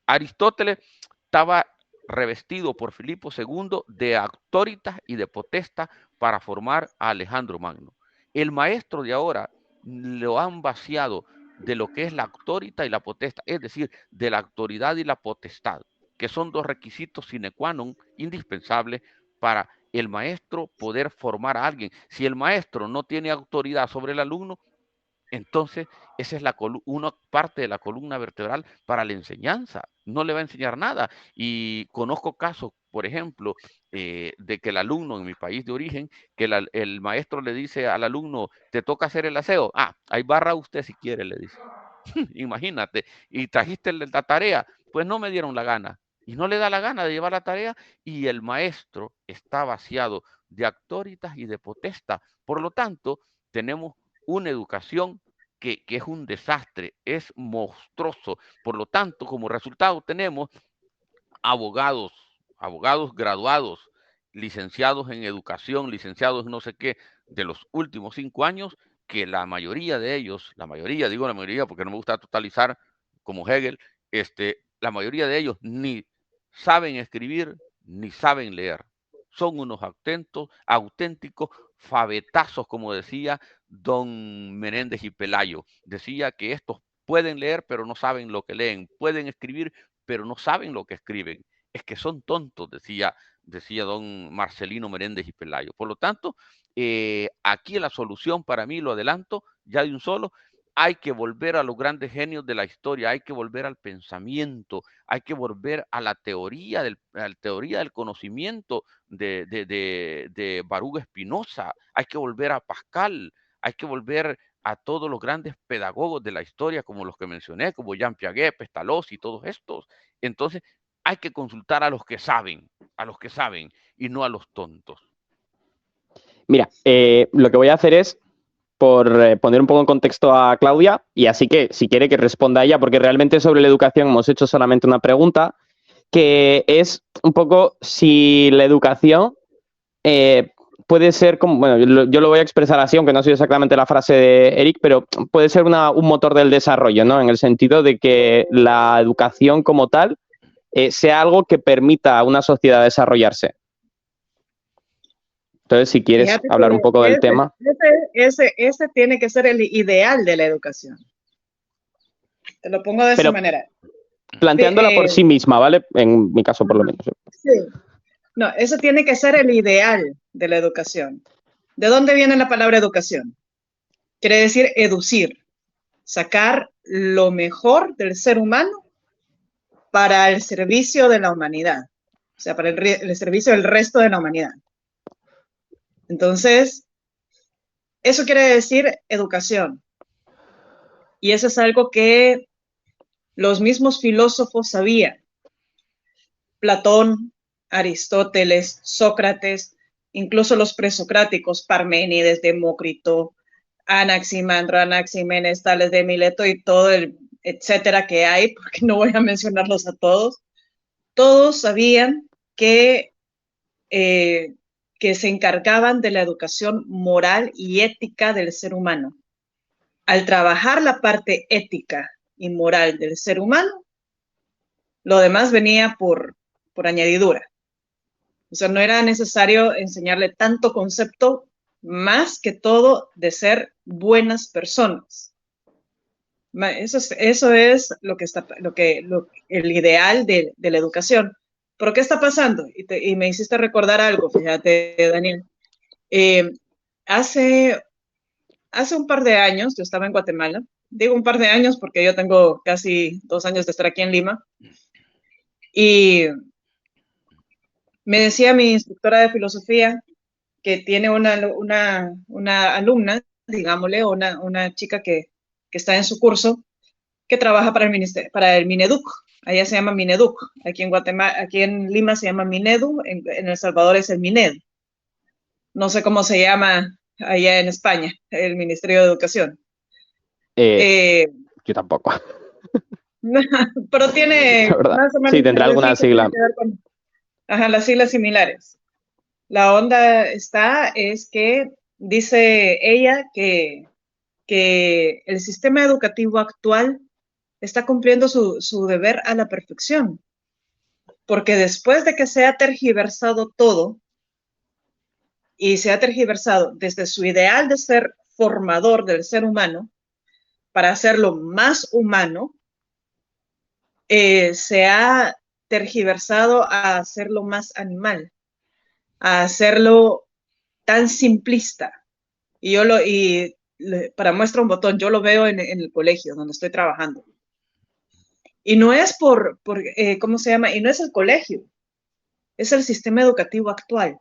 Aristóteles estaba revestido por Filipo II de autoritas y de potestad para formar a Alejandro Magno. El maestro de ahora lo han vaciado de lo que es la autorita y la potestad, es decir, de la autoridad y la potestad, que son 2 requisitos sine qua non indispensables para el maestro poder formar a alguien. Si el maestro no tiene autoridad sobre el alumno, entonces esa es una parte de la columna vertebral para la enseñanza. No le va a enseñar nada. Y conozco casos, por ejemplo, de que el alumno en mi país de origen, que el maestro le dice al alumno, te toca hacer el aseo. Ah, ahí barra usted si quiere, le dice. Imagínate. Y trajiste la tarea, pues no me dieron la gana. Y no le da la gana de llevar la tarea y el maestro está vaciado de autoritas y de potestad. Por lo tanto, tenemos una educación que es un desastre, es monstruoso. Por lo tanto, como resultado tenemos abogados, abogados graduados, licenciados en educación, licenciados en no sé qué, de los últimos 5 años, que la mayoría de ellos, la mayoría, digo la mayoría porque no me gusta totalizar como Hegel, la mayoría de ellos ni saben escribir ni saben leer. Son unos auténticos fabetazos, como decía don Menéndez y Pelayo. Decía que estos pueden leer, pero no saben lo que leen, pueden escribir, pero no saben lo que escriben. Es que son tontos, decía decía don Marcelino Meréndez y Pelayo. Por lo tanto, aquí la solución para mí, lo adelanto ya de un solo, hay que volver a los grandes genios de la historia, hay que volver al pensamiento, hay que volver a la teoría del conocimiento de Baruch Spinoza, hay que volver a Pascal, hay que volver a todos los grandes pedagogos de la historia, como los que mencioné, como Jean Piaget, Pestalozzi y todos estos. Entonces, hay que consultar a los que saben, y no a los tontos. Mira, lo que voy a hacer es por poner un poco en contexto a Claudia, y así que si quiere que responda ella, porque realmente sobre la educación hemos hecho solamente una pregunta, que es un poco si la educación puede ser como, bueno, yo lo voy a expresar así, aunque no soy exactamente la frase de Eric, pero puede ser un motor del desarrollo, ¿no? En el sentido de que la educación como tal sea algo que permita a una sociedad desarrollarse. Entonces, si quieres Fíjate hablar un poco del tema. Ese tiene que ser el ideal de la educación. Te lo pongo de esa manera. Planteándola por sí misma, ¿vale? En mi caso, por lo menos. Sí. No, eso tiene que ser el ideal de la educación. ¿De dónde viene la palabra educación? Quiere decir educir, sacar lo mejor del ser humano para el servicio de la humanidad, o sea, para el servicio del resto de la humanidad. Entonces, eso quiere decir educación. Y eso es algo que los mismos filósofos sabían. Platón, Aristóteles, Sócrates, incluso los presocráticos, Parménides, Demócrito, Anaximandro, Anaximenes, Tales de Mileto y todo el etcétera que hay, porque no voy a mencionarlos a todos. Todos sabían que se encargaban de la educación moral y ética del ser humano. Al trabajar la parte ética y moral del ser humano, lo demás venía por añadidura. O sea, no era necesario enseñarle tanto concepto, más que todo de ser buenas personas. Eso es el ideal de la educación. ¿Pero qué está pasando? Y me hiciste recordar algo, fíjate, Daniel. Hace un par de años, yo estaba en Guatemala. Digo un par de años porque yo tengo casi 2 años de estar aquí en Lima. Y me decía mi instructora de filosofía que tiene una alumna, digámosle, una chica que está en su curso, que trabaja para el Mineduc. Allá se llama Mineduc. Aquí en Guatemala, aquí en Lima se llama Minedu, en El Salvador es el Mined. No sé cómo se llama allá en España, el Ministerio de Educación. Yo tampoco. Pero tiene más o menos. Sí, tendrá alguna sigla. Las siglas similares. La onda es que dice ella que el sistema educativo actual está cumpliendo su deber a la perfección. Porque después de que se ha tergiversado todo, y se ha tergiversado desde su ideal de ser formador del ser humano, para hacerlo más humano, se ha tergiversado a hacerlo más animal, a hacerlo tan simplista. Y para muestra un botón, yo lo veo en el colegio donde estoy trabajando. Y no es ¿cómo se llama? Y no es el colegio, es el sistema educativo actual.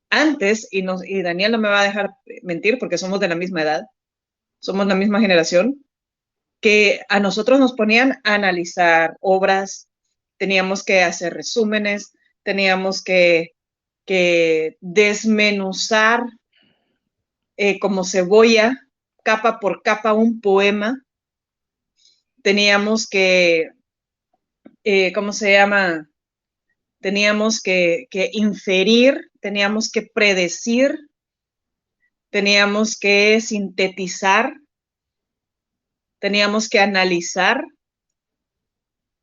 Antes, y Daniel no me va a dejar mentir porque somos de la misma edad, somos la misma generación, que a nosotros nos ponían a analizar obras, teníamos que hacer resúmenes, teníamos que desmenuzar como cebolla, capa por capa, un poema. Teníamos que, ¿cómo se llama? Teníamos que inferir, teníamos que predecir, teníamos que sintetizar, teníamos que analizar.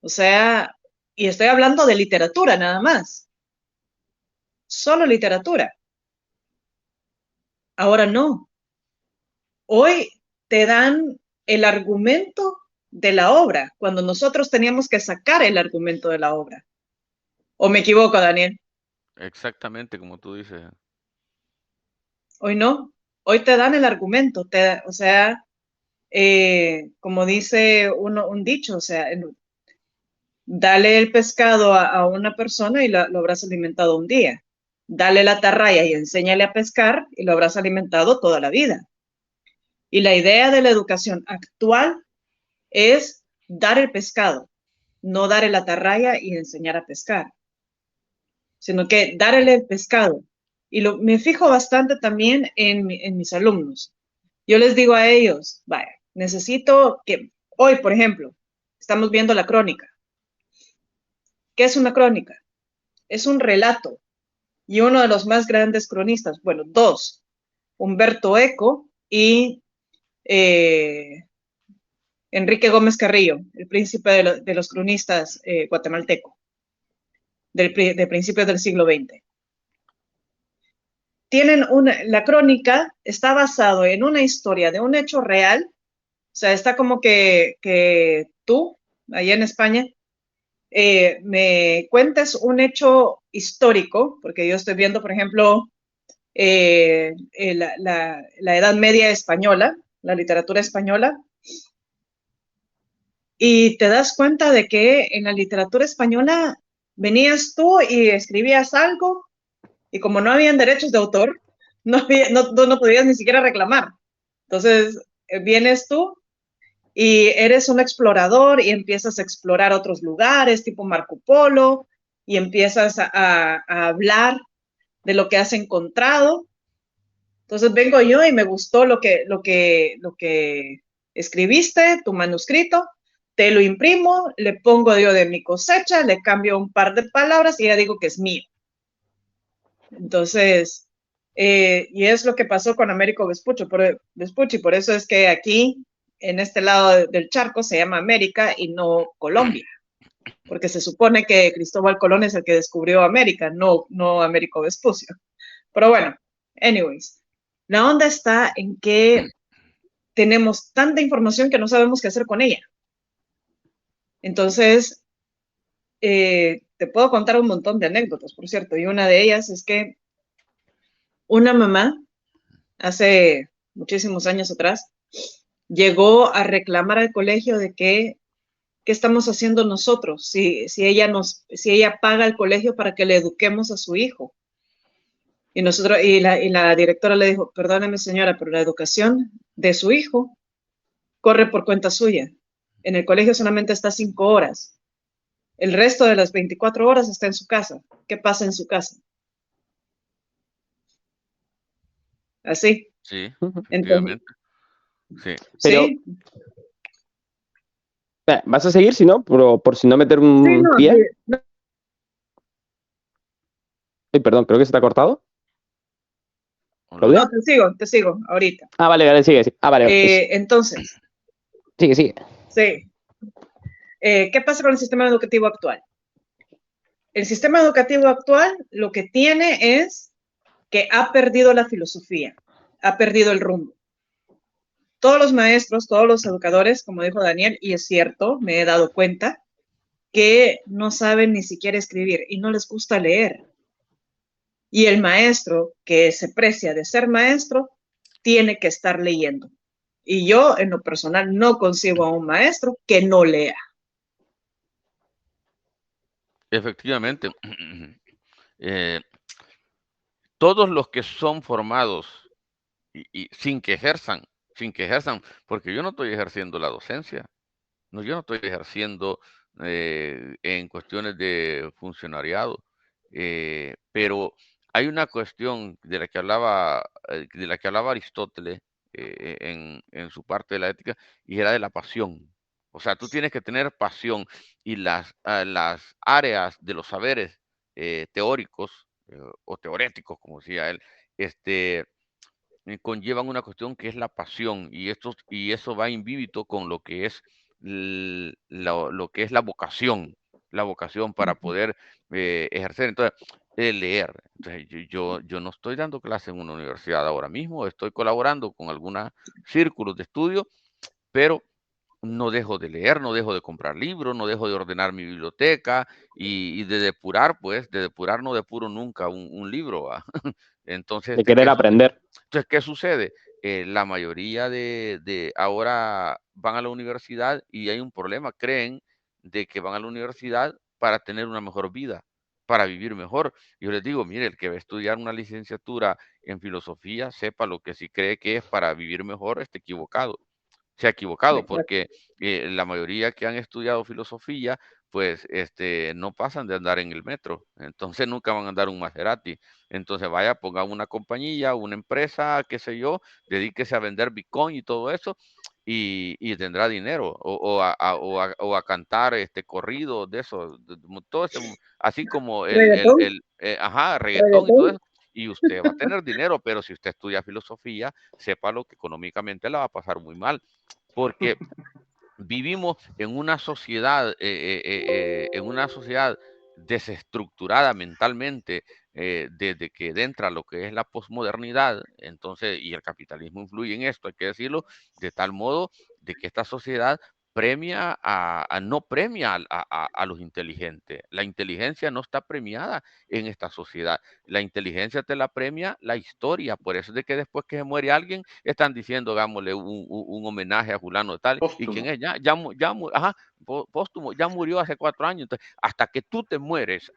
O sea, y estoy hablando de literatura nada más. Solo literatura. Ahora no. Hoy te dan el argumento de la obra, cuando nosotros teníamos que sacar el argumento de la obra. ¿O me equivoco, Daniel? exactamente como tú dices. Hoy no, hoy te dan el argumento, o sea, como dice un dicho, o sea, dale el pescado a una persona y lo habrás alimentado un día. Dale la atarraya y enséñale a pescar y lo habrás alimentado toda la vida. Y la idea de la educación actual es dar el pescado, no dar el atarraya y enseñar a pescar, sino que darle el pescado. Y me fijo bastante también en mis alumnos. Yo les digo a ellos, vaya, necesito que hoy, por ejemplo, estamos viendo la crónica. ¿Qué es una crónica? Es un relato. Y uno de los más grandes cronistas, bueno, dos, Humberto Eco y Enrique Gómez Carrillo, el príncipe de los cronistas guatemalteco, de principios del siglo XX. La crónica está basado en una historia de un hecho real, o sea, está como que tú, allá en España, me cuentes un hecho histórico, porque yo estoy viendo, por ejemplo, la Edad Media española, la literatura española, y te das cuenta de que en la literatura española venías tú y escribías algo, y como no habían derechos de autor, no podías ni siquiera reclamar. Entonces, vienes tú y eres un explorador y empiezas a explorar otros lugares, tipo Marco Polo, y empiezas a hablar de lo que has encontrado. Entonces vengo yo y me gustó lo que escribiste, tu manuscrito, te lo imprimo, le pongo yo de mi cosecha, le cambio un par de palabras y ya digo que es mío. Entonces, y es lo que pasó con Américo Vespucci, por eso es que aquí, en este lado del charco, se llama América y no Colombia, porque se supone que Cristóbal Colón es el que descubrió América, no Américo Vespucci. Pero bueno, anyways, la onda está en que tenemos tanta información que no sabemos qué hacer con ella. Entonces, te puedo contar un montón de anécdotas, por cierto, y una de ellas es que una mamá, hace muchísimos años atrás, llegó a reclamar al colegio de qué estamos haciendo nosotros, si ella paga el colegio para que le eduquemos a su hijo. Y la directora le dijo, perdóneme señora, pero la educación de su hijo corre por cuenta suya. En el colegio solamente está 5 horas. El resto de las 24 horas está en su casa. ¿Qué pasa en su casa? Así. Sí, Entonces, efectivamente. Sí. Pero, sí. ¿vas a seguir, si no? Por si no meter Sí, un no, pie. sí, no, Ay, perdón, creo que se te ha cortado. Hola. ¿Claudia? no, te sigo ahorita. Ah, vale, sigue. Sí. Ah, vale. Pues, Entonces, sigue. sí. ¿Qué pasa con el sistema educativo actual? El sistema educativo actual lo que tiene es que ha perdido la filosofía, ha perdido el rumbo. Todos los maestros, todos los educadores, como dijo Daniel, y es cierto, me he dado cuenta, que no saben ni siquiera escribir y no les gusta leer. Y el maestro que se precia de ser maestro tiene que estar leyendo. Y yo, en lo personal, no concibo a un maestro que no lea. Efectivamente. Todos los que son formados y sin que ejerzan, porque yo no estoy ejerciendo la docencia, no, yo no estoy ejerciendo en cuestiones de funcionariado, pero hay una cuestión de la que hablaba Aristóteles en su parte de la ética, y era de la pasión. O sea, tú tienes que tener pasión, y las áreas de los saberes teóricos o teoréticos, como decía él, este, conllevan una cuestión que es la pasión, y eso va invíbito con lo que es lo que es la vocación para poder ejercer. Entonces, leer. Entonces, yo no estoy dando clase en una universidad ahora mismo, estoy colaborando con algunos círculos de estudio, pero no dejo de leer, no dejo de comprar libros, no dejo de ordenar mi biblioteca y de depurar, pues, de depurar no depuro nunca un libro, ¿va? Entonces, de querer aprender. ¿qué sucede? La mayoría de ahora van a la universidad y hay un problema, creen de que van a la universidad para tener una mejor vida, para vivir mejor. Yo les digo, mire, el que va a estudiar una licenciatura en filosofía, sepa lo que si cree que es para vivir mejor, está equivocado. Se ha equivocado Exacto. porque la mayoría que han estudiado filosofía, pues no pasan de andar en el metro, entonces nunca van a andar un Maserati. Entonces vaya, ponga una compañía, una empresa, qué sé yo, dedíquese a vender Bitcoin y todo eso y tendrá dinero o a cantar corrido de eso, todo ese, así como Reggaetón, ajá, reggaetón y todo reggaetón. eso. Y usted va a tener dinero, pero si usted estudia filosofía, sepa lo que económicamente la va a pasar muy mal porque vivimos en una sociedad desestructurada mentalmente desde que entra lo que es la posmodernidad, entonces, y el capitalismo influye en esto, hay que decirlo, de tal modo de que esta sociedad no premia a los inteligentes. La inteligencia no está premiada en esta sociedad. La inteligencia te la premia la historia. Por eso es de que después que se muere alguien, están diciendo, hagámosle un homenaje a fulano de tal. ¿Y quién Póstumo. es? Ajá, póstumo, ya murió hace 4 años. Entonces, hasta que tú te mueres,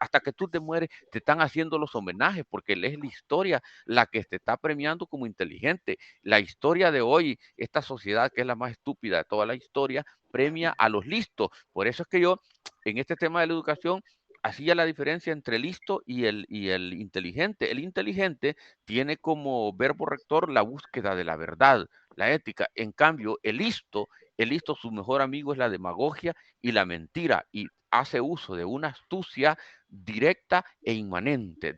te están haciendo los homenajes, porque es la historia la que te está premiando como inteligente. La historia de hoy, esta sociedad que es la más estúpida de toda la historia, premia a los listos. Por eso es que yo, en este tema de la educación, hacía la diferencia entre listo y el inteligente. El inteligente tiene como verbo rector la búsqueda de la verdad, la ética. En cambio, el listo, su mejor amigo es la demagogia y la mentira, y hace uso de una astucia directa e inmanente,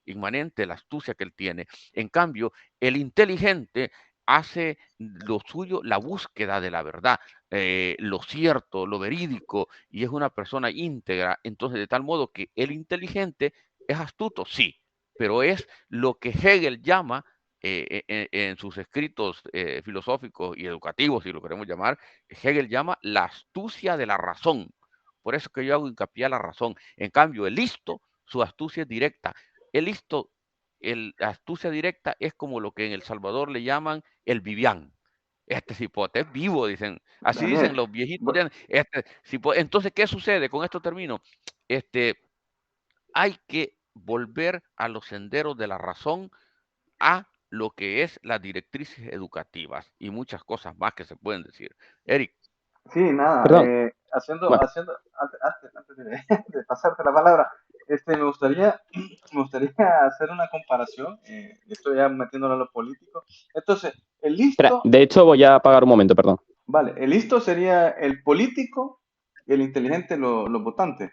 inmanente la astucia que él tiene. En cambio, el inteligente hace lo suyo la búsqueda de la verdad, lo cierto, lo verídico, y es una persona íntegra. Entonces, de tal modo que el inteligente es astuto, sí, pero es lo que Hegel llama en sus escritos filosóficos y educativos, si lo queremos llamar, Hegel llama la astucia de la razón. Por eso que yo hago hincapié a la razón. En cambio, el listo, su astucia es directa. El listo, la astucia directa es como lo que en El Salvador le llaman el vivián. Este cipote es vivo, dicen. Así dicen Daniel, los viejitos. bu- Entonces, ¿qué sucede? Con esto termino. Este, hay que volver a los senderos de la razón, a lo que es las directrices educativas y muchas cosas más que se pueden decir. Eric, sí, nada, Perdón, bueno, antes de pasarte la palabra, me gustaría hacer una comparación, estoy ya metiéndolo a lo político. Entonces, el espera, listo, de hecho voy a apagar un momento, perdón. vale, el listo sería el político y el inteligente los votantes.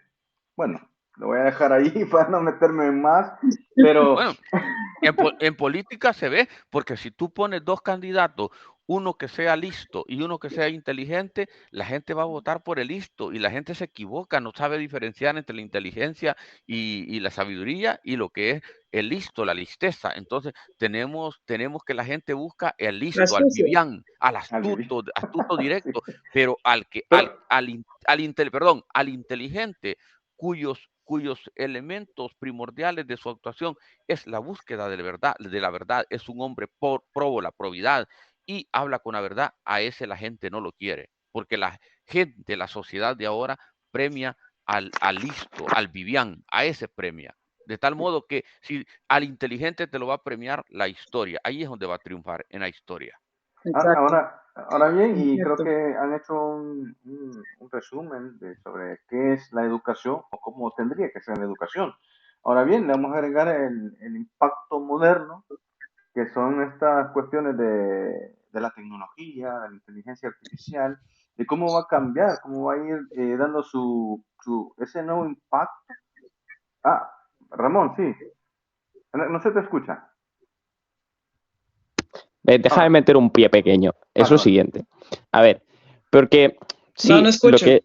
Bueno, lo voy a dejar ahí para no meterme en más, pero bueno, en política se ve, porque si tú pones 2 candidatos, uno que sea listo y uno que sea inteligente, la gente va a votar por el listo y la gente se equivoca, no sabe diferenciar entre la inteligencia y la sabiduría y lo que es el listo, la listeza. Entonces, tenemos que la gente busca el La listo, al astucia. vivián, al al vivir. astuto, astuto Sí. directo, pero Pero, al inteligente, cuyos elementos primordiales de su actuación es la búsqueda de la verdad, es un hombre probo la probidad y habla con la verdad, a ese la gente no lo quiere, porque la gente, la sociedad de ahora premia al listo, al vivián, a ese premia. De tal modo que si al inteligente te lo va a premiar la historia, ahí es donde va a triunfar, en la historia. Exacto, ahora bien, es y creo cierto. que han hecho un resumen sobre qué es la educación o cómo tendría que ser la educación. Ahora bien, le vamos a agregar el impacto moderno, que son estas cuestiones de la tecnología, de la inteligencia artificial, de cómo va a cambiar, cómo va a ir dando ese nuevo impacto. Ah, Ramón, sí, no se te escucha. Deja de Ahora, meter un pie pequeño. Es vale, lo vale. siguiente. A ver, porque No sí, lo escucho. que...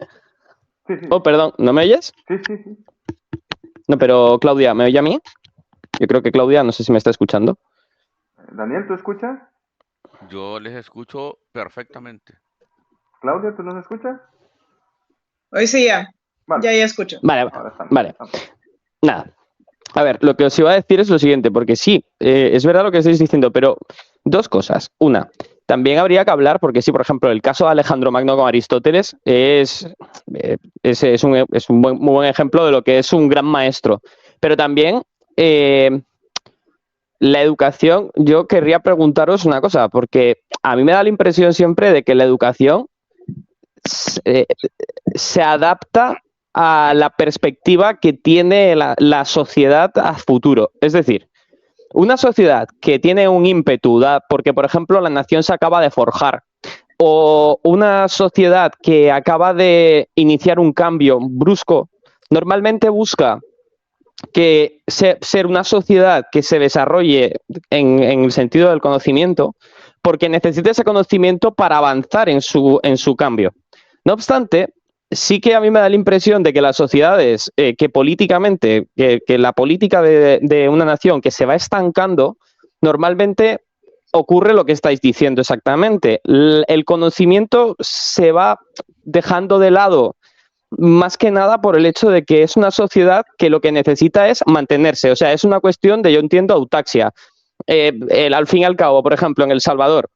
Sí, sí, Oh, perdón, ¿no me oyes? sí, sí, sí. No, pero Claudia, ¿me oye a mí? Yo creo que Claudia, no sé si me está escuchando. Daniel, ¿tú escuchas? Yo les escucho perfectamente. Claudia, ¿tú nos escuchas? Hoy sí ya. Vale. Ya escucho. Vale, Ahora estamos. vale. Nada. A ver, lo que os iba a decir es lo siguiente, porque sí, es verdad lo que estáis diciendo, pero dos cosas. Una, también habría que hablar, porque sí, por ejemplo, el caso de Alejandro Magno con Aristóteles es un muy buen ejemplo de lo que es un gran maestro. Pero también la educación, yo querría preguntaros una cosa, porque a mí me da la impresión siempre de que la educación se adapta a la perspectiva que tiene la sociedad a futuro. Es decir, una sociedad que tiene un ímpetu, porque por ejemplo la nación se acaba de forjar, o una sociedad que acaba de iniciar un cambio brusco, normalmente busca que ser una sociedad que se desarrolle en el sentido del conocimiento, porque necesita ese conocimiento para avanzar en su cambio. No obstante, sí que a mí me da la impresión de que las sociedades que políticamente, que la política de una nación que se va estancando, normalmente ocurre lo que estáis diciendo exactamente. El conocimiento se va dejando de lado más que nada por el hecho de que es una sociedad que lo que necesita es mantenerse. O sea, es una cuestión de, yo entiendo, autaxia. Al fin y al cabo, por ejemplo, en El Salvador,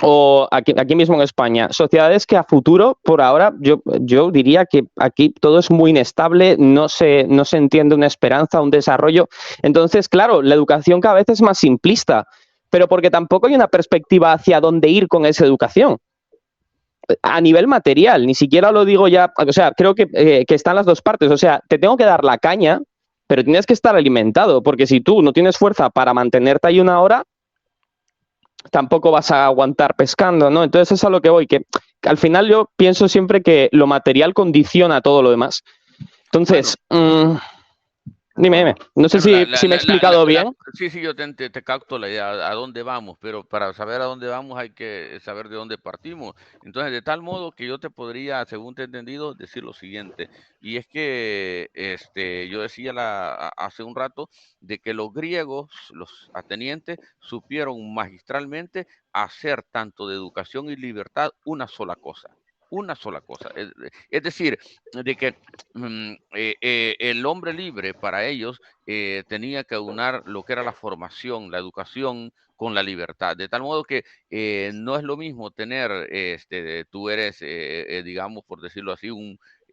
o aquí mismo en España, sociedades que a futuro, por ahora, yo diría que aquí todo es muy inestable, no se entiende una esperanza, un desarrollo. Entonces, claro, la educación cada vez es más simplista, pero porque tampoco hay una perspectiva hacia dónde ir con esa educación. A nivel material, ni siquiera lo digo ya, o sea, creo que están las dos partes, o sea, te tengo que dar la caña, pero tienes que estar alimentado, porque si tú no tienes fuerza para mantenerte ahí una hora, tampoco vas a aguantar pescando, ¿no? Entonces es a lo que voy, que al final yo pienso siempre que lo material condiciona todo lo demás. Entonces, dime, no sé si me he explicado bien. Sí, yo te capto la idea, a dónde vamos, pero para saber a dónde vamos hay que saber de dónde partimos. Entonces, de tal modo que yo te podría, según te he entendido, decir lo siguiente, y es que yo decía hace un rato de que los griegos, los atenienses, supieron magistralmente hacer tanto de educación y libertad una sola cosa. Una sola cosa. Es decir, de que el hombre libre para ellos tenía que aunar lo que era la formación, la educación con la libertad, de tal modo que no es lo mismo tener, tú eres, digamos, por decirlo así,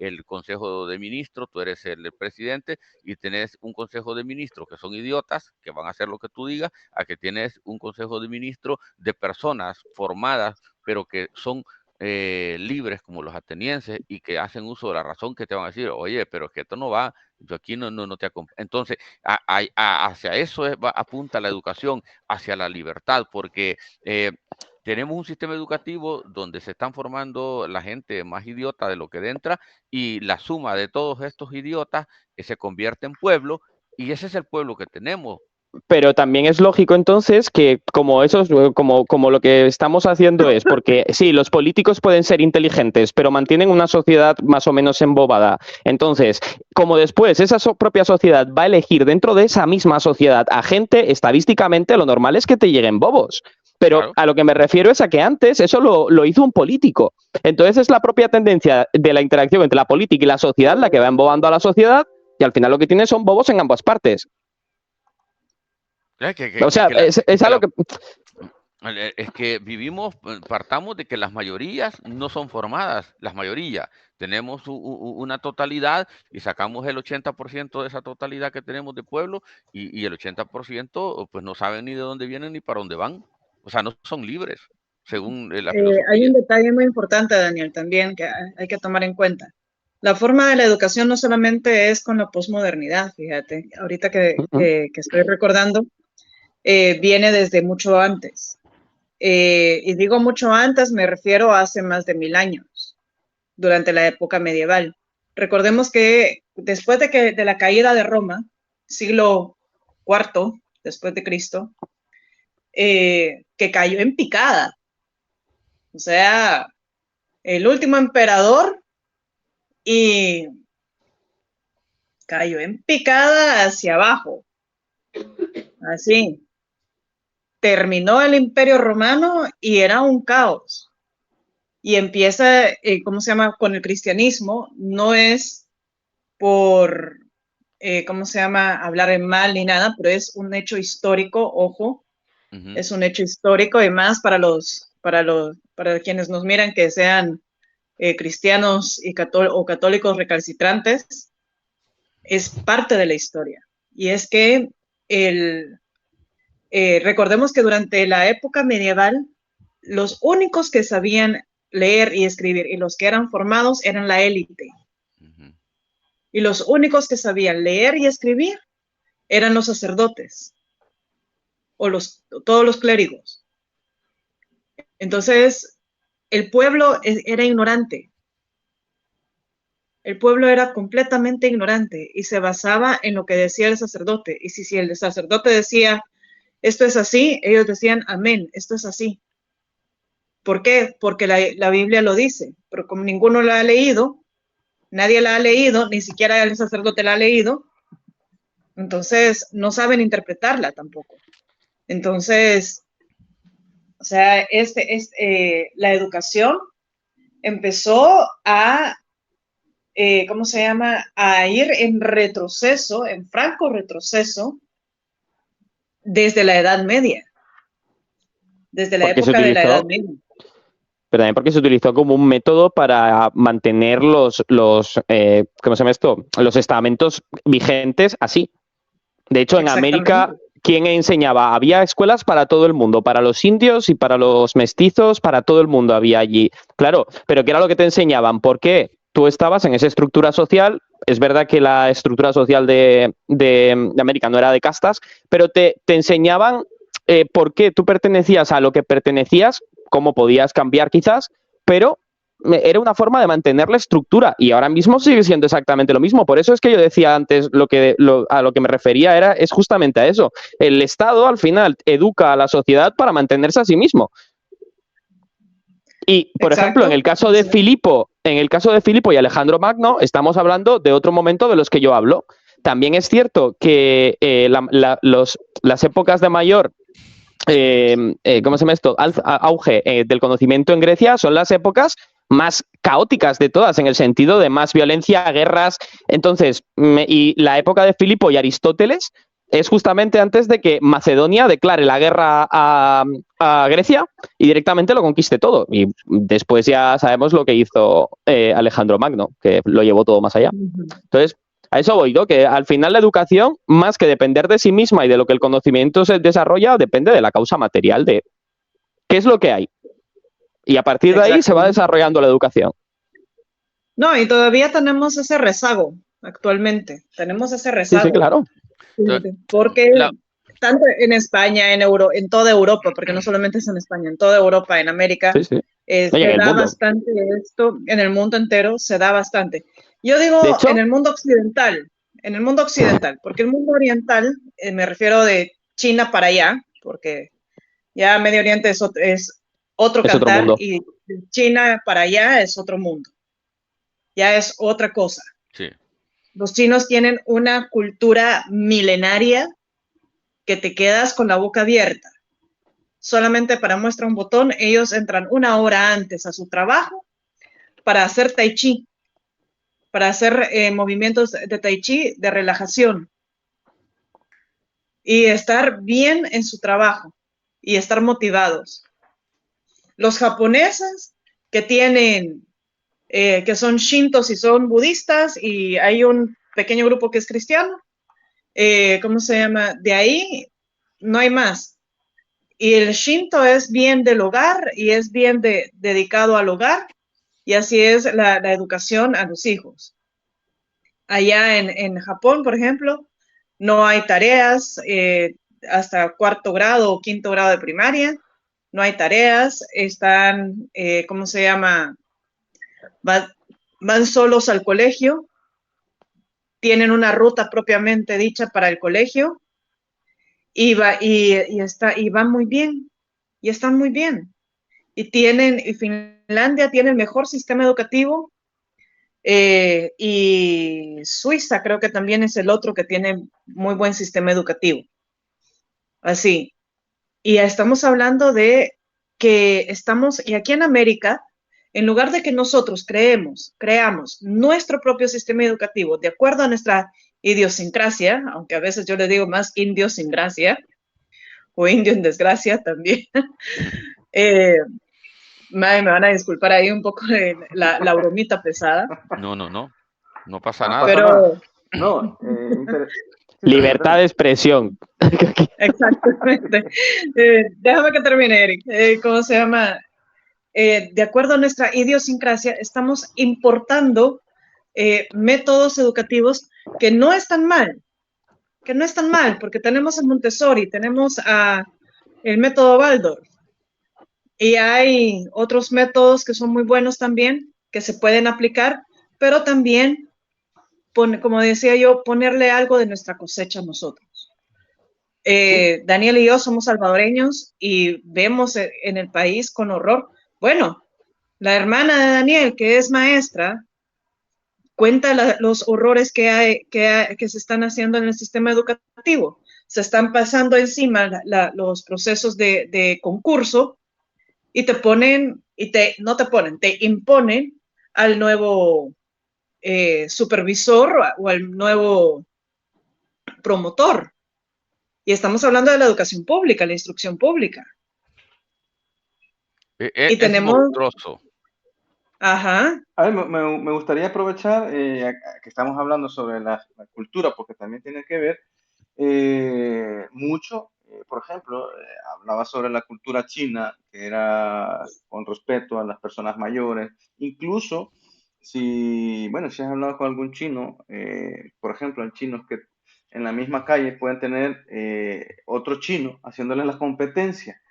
el Consejo de Ministros, tú eres el presidente y tenés un Consejo de Ministros que son idiotas, que van a hacer lo que tú digas, a que tienes un Consejo de Ministros de personas formadas, pero que son libres como los atenienses y que hacen uso de la razón, que te van a decir, oye, pero es que esto no va, yo aquí no te acompaño. Entonces, hacia eso apunta la educación, hacia la libertad, porque tenemos un sistema educativo donde se están formando la gente más idiota de lo que entra y la suma de todos estos idiotas que se convierte en pueblo y ese es el pueblo que tenemos. Pero también es lógico entonces que como lo que estamos haciendo es, porque sí, los políticos pueden ser inteligentes, pero mantienen una sociedad más o menos embobada. Entonces, como después esa propia sociedad va a elegir dentro de esa misma sociedad a gente, estadísticamente lo normal es que te lleguen bobos. Pero claro, a lo que me refiero es a que antes eso lo hizo un político. Entonces es la propia tendencia de la interacción entre la política y la sociedad la que va embobando a la sociedad y al final lo que tiene son bobos en ambas partes. O sea, es algo que... Es que partamos de que las mayorías no son formadas, las mayorías. Tenemos una totalidad y sacamos el 80% de esa totalidad que tenemos de pueblo y el 80% pues no saben ni de dónde vienen ni para dónde van. O sea, no son libres, según la filosofía. Hay un detalle muy importante, Daniel, también que hay que tomar en cuenta. La forma de la educación no solamente es con la posmodernidad, fíjate, ahorita que estoy recordando, viene desde mucho antes. Y digo mucho antes, me refiero a hace más de 1000 años, durante la época medieval. Recordemos que después de la caída de Roma, siglo IV después de Cristo, que cayó en picada. O sea, el último emperador y cayó en picada hacia abajo. Así. Terminó el Imperio Romano y era un caos. y empieza, ¿cómo se llama? Con el cristianismo, no es por, ¿cómo se llama? Hablar en mal ni nada, pero es un hecho histórico, ojo, es un hecho histórico y más para quienes nos miran que sean cristianos o católicos recalcitrantes, es parte de la historia. Y es que recordemos que durante la época medieval, los únicos que sabían leer y escribir y los que eran formados eran la élite. Y los únicos que sabían leer y escribir eran los sacerdotes o todos los clérigos. Entonces, el pueblo era ignorante. El pueblo era completamente ignorante y se basaba en lo que decía el sacerdote. Y si el sacerdote decía, esto es así, ellos decían, amén, esto es así. ¿Por qué? Porque la Biblia lo dice, pero como ninguno la ha leído, nadie la ha leído, ni siquiera el sacerdote la ha leído, entonces no saben interpretarla tampoco. Entonces, o sea, la educación empezó a, ¿cómo se llama? A ir en retroceso, en franco retroceso, desde la Edad Media. Desde la época de la Edad Media. Pero también porque se utilizó como un método para mantener ¿cómo se llama esto? Los estamentos vigentes así. De hecho, en América, ¿quién enseñaba? Había escuelas para todo el mundo, para los indios y para los mestizos, para todo el mundo había allí. Claro, pero ¿qué era lo que te enseñaban? ¿Por qué? Tú estabas en esa estructura social. Es verdad que la estructura social de América no era de castas, pero te enseñaban por qué tú pertenecías a lo que pertenecías, cómo podías cambiar quizás, pero era una forma de mantener la estructura y ahora mismo sigue siendo exactamente lo mismo. Por eso es que yo decía antes a lo que me refería es justamente a eso. El Estado al final educa a la sociedad para mantenerse a sí mismo. Y, por ejemplo, en el caso de Filipo y Alejandro Magno, estamos hablando de otro momento de los que yo hablo. También es cierto que las épocas de mayor ¿cómo se llama esto? Auge del conocimiento en Grecia son las épocas más caóticas de todas, en el sentido de más violencia, guerras. Entonces, y la época de Filipo y Aristóteles es justamente antes de que Macedonia declare la guerra a Grecia y directamente lo conquiste todo. Y después ya sabemos lo que hizo Alejandro Magno, que lo llevó todo más allá. Entonces, a eso voy, ¿no? Que al final la educación, más que depender de sí misma y de lo que el conocimiento se desarrolla, depende de la causa material, de qué es lo que hay. Y a partir de ahí se va desarrollando la educación. No, y todavía tenemos ese rezago actualmente. Tenemos ese rezago. Sí, claro. Porque tanto en España, en toda Europa, porque no solamente es en España, en toda Europa, en América, se da bastante esto, en el mundo entero se da bastante. Yo digo en el mundo occidental, porque el mundo oriental, me refiero de China para allá, porque ya Medio Oriente es otro cantar, y de China para allá es otro mundo, ya es otra cosa. Sí. Los chinos tienen una cultura milenaria que te quedas con la boca abierta. Solamente para muestra un botón, ellos entran 1 hora antes a su trabajo para hacer tai chi, para hacer movimientos de tai chi, de relajación, y estar bien en su trabajo, y estar motivados. Los japoneses que tienen, que son shintos y son budistas, y hay un pequeño grupo que es cristiano, ¿cómo se llama? De ahí no hay más. Y el shinto es bien del hogar, y es bien dedicado al hogar, y así es la educación a los hijos. Allá en Japón, por ejemplo, no hay tareas hasta 4º grado o 5º grado de primaria, no hay tareas, están, ¿cómo se llama? Van solos al colegio, tienen una ruta propiamente dicha para el colegio, y van muy bien, y están muy bien. Y Finlandia tiene el mejor sistema educativo, y Suiza creo que también es el otro que tiene muy buen sistema educativo. Así. Y estamos hablando de que y aquí en América en lugar de que nosotros creamos nuestro propio sistema educativo de acuerdo a nuestra idiosincrasia, aunque a veces yo le digo más indio sin gracia, o indio en desgracia también, me van a disculpar ahí un poco de la bromita pesada. No pasa nada. Pero... No, libertad de expresión. Exactamente. Déjame que termine, Eric. ¿Cómo se llama? De acuerdo a nuestra idiosincrasia, estamos importando métodos educativos que no están mal, porque tenemos a Montessori, tenemos el método Waldorf, y hay otros métodos que son muy buenos también, que se pueden aplicar, pero también, como decía yo, ponerle algo de nuestra cosecha a nosotros. Daniel y yo somos salvadoreños y vemos en el país con horror. Bueno, la hermana de Daniel, que es maestra, cuenta los horrores que se están haciendo en el sistema educativo. Se están pasando encima los procesos de concurso y te imponen al nuevo supervisor o al nuevo promotor. Y estamos hablando de la educación pública, la instrucción pública. Y tenemos... Es monstruoso. Ajá. A ver, me gustaría aprovechar que estamos hablando sobre la cultura, porque también tiene que ver mucho, por ejemplo, hablaba sobre la cultura china, que era con respeto a las personas mayores. Incluso, si has hablado con algún chino, por ejemplo, hay chinos que en la misma calle pueden tener otro chino haciéndoles la competencia,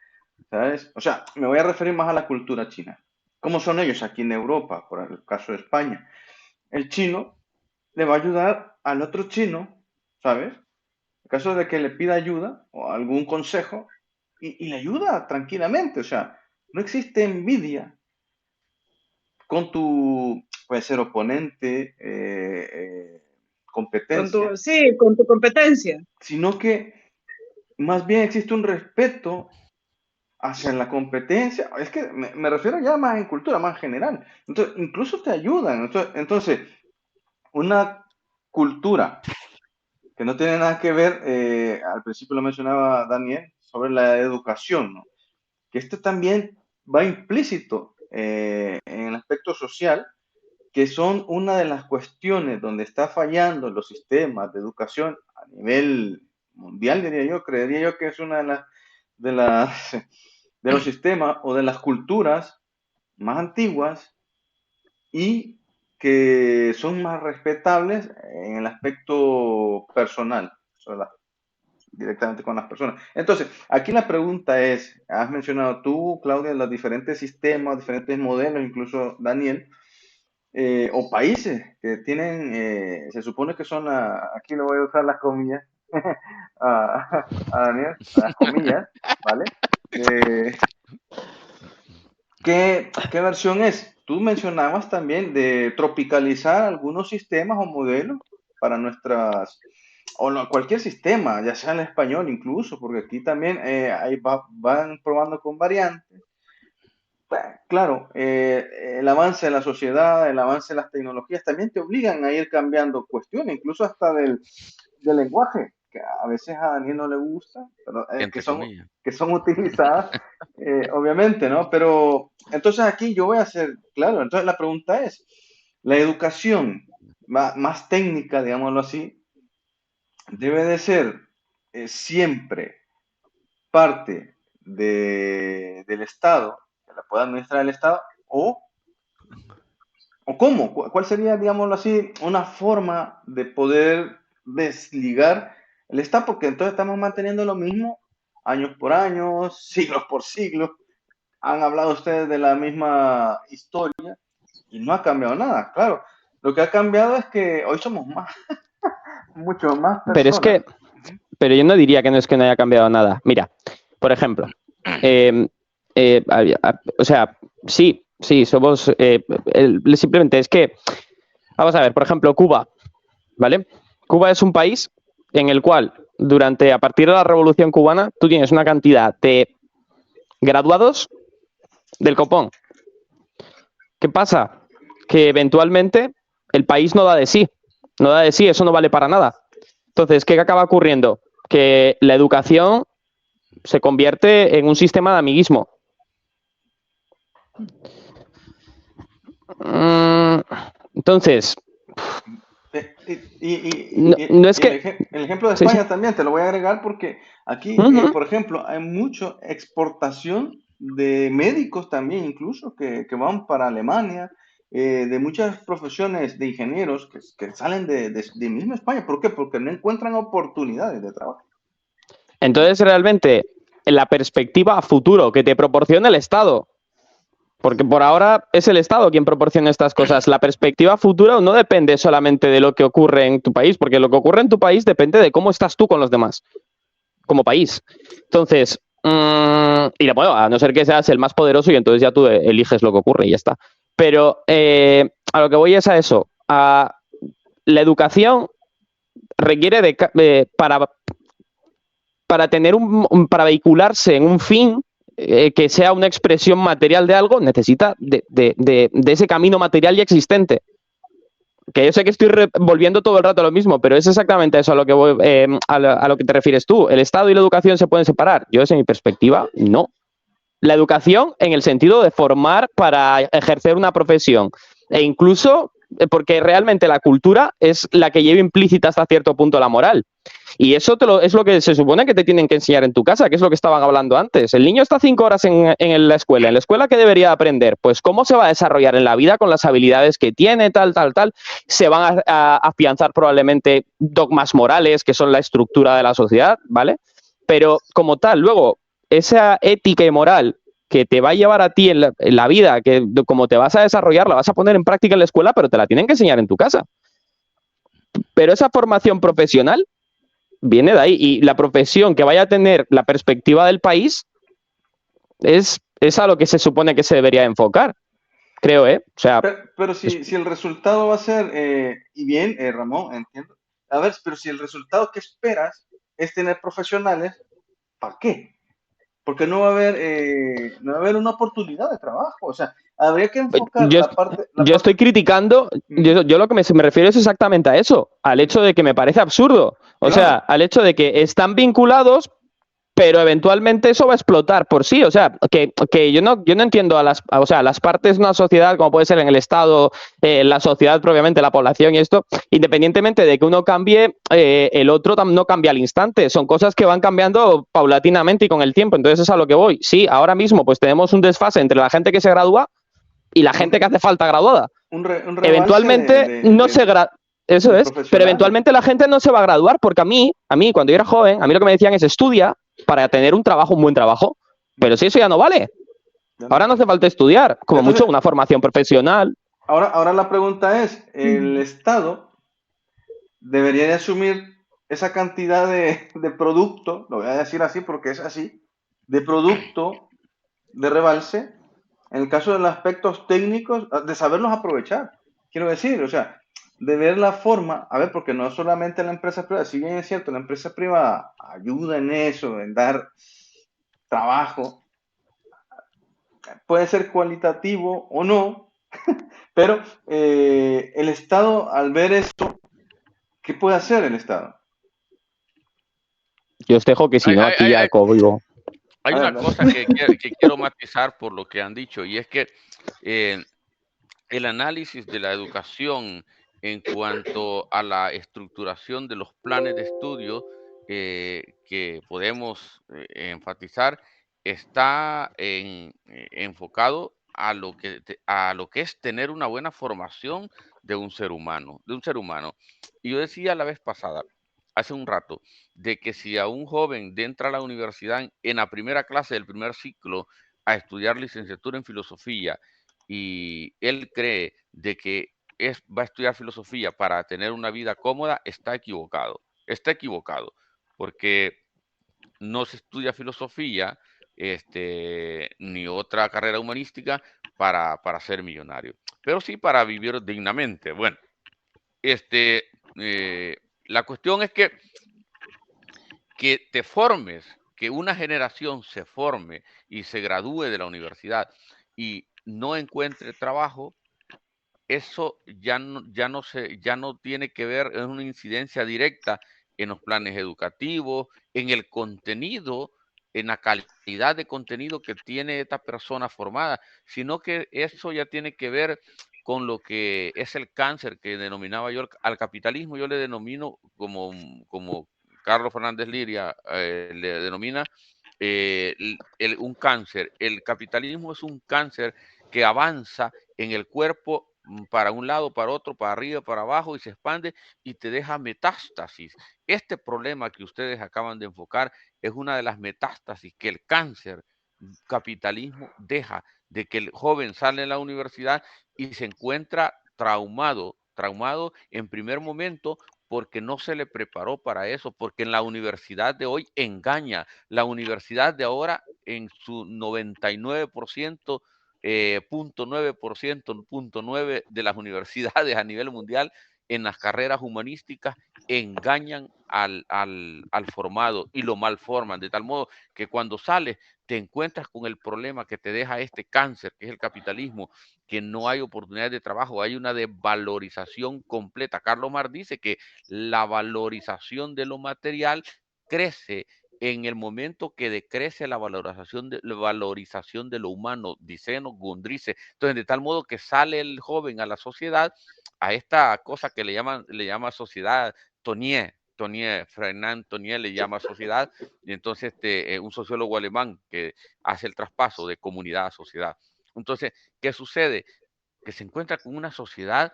¿sabes? O sea, me voy a referir más a la cultura china. ¿Cómo son ellos aquí en Europa, por el caso de España? El chino le va a ayudar al otro chino, ¿sabes? En caso de que le pida ayuda o algún consejo, y le ayuda tranquilamente. O sea, no existe envidia con tu, puede ser oponente, competencia. Con tu competencia. Sino que más bien existe un respeto hacia la competencia. Es que me refiero ya más en cultura, más general. Entonces, incluso te ayudan. Entonces, una cultura que no tiene nada que ver, al principio lo mencionaba Daniel, sobre la educación, ¿no? Que esto también va implícito en el aspecto social, que son una de las cuestiones donde está fallando los sistemas de educación a nivel mundial, creería yo que es una de los sistemas o de las culturas más antiguas y que son más respetables en el aspecto personal, directamente con las personas. Entonces, aquí la pregunta es, has mencionado tú, Claudia, los diferentes sistemas, diferentes modelos, incluso Daniel, o países que tienen, se supone que son, aquí le voy a usar las comillas, a Daniel, las comillas, ¿vale? ¿Qué versión es? Tú mencionabas también de tropicalizar algunos sistemas o modelos para cualquier sistema, ya sea en español incluso, porque aquí también van probando con variantes. Bueno, claro, el avance de la sociedad, el avance de las tecnologías también te obligan a ir cambiando cuestiones, incluso hasta del lenguaje, que a veces a Daniel no le gusta, pero que son utilizadas, obviamente, ¿no? Pero entonces aquí yo voy a ser claro. Entonces la pregunta es, la educación más técnica, digámoslo así, debe de ser siempre parte del Estado, que la pueda administrar el Estado, o cómo, cuál sería, digámoslo así, una forma de poder desligar el Estado, porque entonces estamos manteniendo lo mismo años por años, siglos por siglos. Han hablado ustedes de la misma historia y no ha cambiado nada. Claro, lo que ha cambiado es que hoy somos más, mucho más personas. Pero yo no diría que no es que no haya cambiado nada. Mira, por ejemplo, o sea, sí, somos, simplemente es que, vamos a ver, por ejemplo, Cuba, ¿vale? Cuba es un país en el cual, a partir de la Revolución Cubana, tú tienes una cantidad de graduados del copón. ¿Qué pasa? Que eventualmente el país no da de sí. No da de sí, eso no vale para nada. Entonces, ¿qué acaba ocurriendo? Que la educación se convierte en un sistema de amiguismo. Entonces, no es que... el ejemplo de Sí, España sí. también te lo voy a agregar porque aquí, por ejemplo, hay mucha exportación de médicos también, incluso que van para Alemania, de muchas profesiones de ingenieros que salen de mismo España. ¿Por qué? Porque no encuentran oportunidades de trabajo. Entonces, realmente, en la perspectiva a futuro que te proporciona el Estado, porque por ahora es el Estado quien proporciona estas cosas, la perspectiva futura no depende solamente de lo que ocurre en tu país, porque lo que ocurre en tu país depende de cómo estás tú con los demás, como país. Entonces, y bueno, a no ser que seas el más poderoso y entonces ya tú eliges lo que ocurre y ya está. Pero a lo que voy es a eso. La educación requiere para tener para vehicularse en un fin que sea una expresión material de algo, necesita de ese camino material ya existente. Que yo sé que estoy volviendo todo el rato a lo mismo, pero es exactamente eso a lo que a lo que te refieres tú. ¿El Estado y la educación se pueden separar? Yo, desde mi perspectiva, no. La educación en el sentido de formar para ejercer una profesión e incluso porque realmente la cultura es la que lleva implícita hasta cierto punto la moral. Y eso es lo que se supone que te tienen que enseñar en tu casa, que es lo que estaban hablando antes. El niño está 5 horas en la escuela. ¿En la escuela qué debería aprender? Pues cómo se va a desarrollar en la vida con las habilidades que tiene, tal. Se van a afianzar probablemente dogmas morales, que son la estructura de la sociedad, ¿vale? Pero como tal, luego, esa ética y moral que te va a llevar a ti en la vida, que como te vas a desarrollar, la vas a poner en práctica en la escuela, pero te la tienen que enseñar en tu casa. Pero esa formación profesional viene de ahí. Y la profesión que vaya a tener la perspectiva del país es a lo que se supone que se debería enfocar, creo, ¿eh? O sea, pero si el resultado va a ser, y bien, Ramón, entiendo. A ver, pero si el resultado que esperas es tener profesionales, ¿para qué? Porque no va a haber una oportunidad de trabajo. O sea, habría que enfocar yo la parte. estoy criticando, yo lo que me refiero es exactamente a eso, al hecho de que me parece absurdo. O sea, al hecho de que están vinculados, pero eventualmente eso va a explotar por sí. O sea, que yo no entiendo las partes de una sociedad, como puede ser en el Estado, la sociedad propiamente, la población y esto, independientemente de que uno cambie, el otro no cambia al instante. Son cosas que van cambiando paulatinamente y con el tiempo. Entonces es a lo que voy. Sí, ahora mismo pues tenemos un desfase entre la gente que se gradúa y la gente que hace falta graduada. Eventualmente no se gradúa. Eso es, pero eventualmente la gente no se va a graduar porque a mí, cuando yo era joven, a mí lo que me decían es estudia para tener un buen trabajo, pero si eso ya no vale. Ahora no hace falta estudiar, como mucho una formación profesional. Ahora la pregunta es, ¿el Estado debería de asumir esa cantidad de producto, lo voy a decir así porque es así, de producto de rebalse, en el caso de los aspectos técnicos, de saberlos aprovechar? Quiero decir, o sea, de ver la forma, a ver, porque no solamente la empresa privada, si bien es cierto, la empresa privada ayuda en eso, en dar trabajo, puede ser cualitativo o no, pero el Estado, al ver esto, ¿qué puede hacer el Estado? Yo os dejo que si no, aquí ya digo. Hay una cosa que quiero matizar por lo que han dicho, y es que el análisis de la educación en cuanto a la estructuración de los planes de estudio que podemos enfatizar está enfocado a lo que es tener una buena formación de un ser humano, Y yo decía la vez pasada, hace un rato, de que si a un joven entra a la universidad en la primera clase del primer ciclo a estudiar licenciatura en filosofía, y él cree de que va a estudiar filosofía para tener una vida cómoda, está equivocado. Está equivocado, porque no se estudia filosofía ni otra carrera humanística para ser millonario, pero sí para vivir dignamente. Bueno, la cuestión es que te formes, que una generación se forme y se gradúe de la universidad y no encuentre trabajo, eso ya no tiene que ver, es una incidencia directa en los planes educativos, en el contenido, en la calidad de contenido que tiene esta persona formada, sino que eso ya tiene que ver con lo que es el cáncer que denominaba yo al capitalismo. Yo le denomino como Carlos Fernández Liria le denomina un cáncer. El capitalismo es un cáncer que avanza en el cuerpo para un lado, para otro, para arriba, para abajo y se expande y te deja metástasis. Este problema que ustedes acaban de enfocar es una de las metástasis que el cáncer capitalismo deja, de que el joven sale de la universidad y se encuentra traumado en primer momento porque no se le preparó para eso, porque en la universidad de hoy engaña. La universidad de ahora en su 99%, punto 9% de las universidades a nivel mundial en las carreras humanísticas engañan al formado y lo malforman, de tal modo que cuando sales te encuentras con el problema que te deja este cáncer, que es el capitalismo, que no hay oportunidades de trabajo, hay una desvalorización completa. Carlos Marx dice que la valorización de lo material crece en el momento que decrece la valorización de lo humano, dice Gundrice. Entonces, de tal modo que sale el joven a la sociedad, a esta cosa que le llama sociedad Fernand Tonier le llama sociedad, y entonces un sociólogo alemán que hace el traspaso de comunidad a sociedad. Entonces, ¿qué sucede? Que se encuentra con una sociedad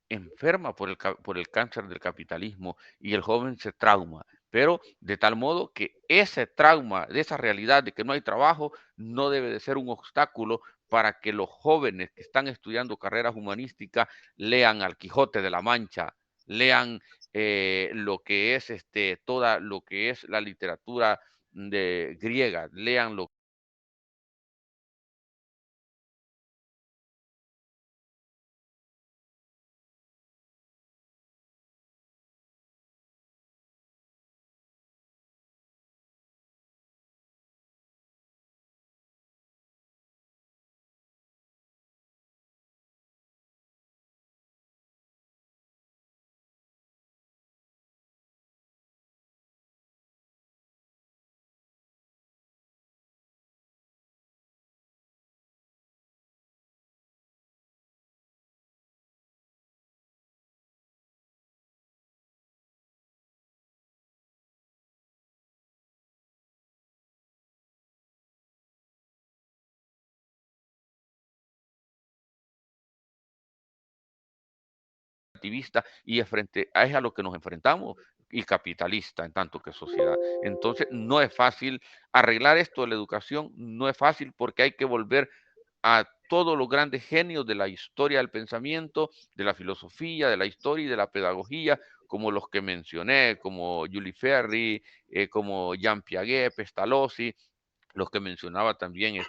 enferma por el cáncer del capitalismo y el joven se trauma, pero de tal modo que ese trauma, de esa realidad de que no hay trabajo, no debe de ser un obstáculo para que los jóvenes que están estudiando carreras humanísticas lean al Quijote de la Mancha, lean lo que es toda lo que es la literatura griega, lean lo activista y frente a, es a lo que nos enfrentamos y capitalista en tanto que sociedad. Entonces no es fácil arreglar esto de la educación, no es fácil porque hay que volver a todos los grandes genios de la historia del pensamiento, de la filosofía, de la historia y de la pedagogía, como los que mencioné, como Julie Ferry, como Jean Piaget, Pestalozzi, los que mencionaba también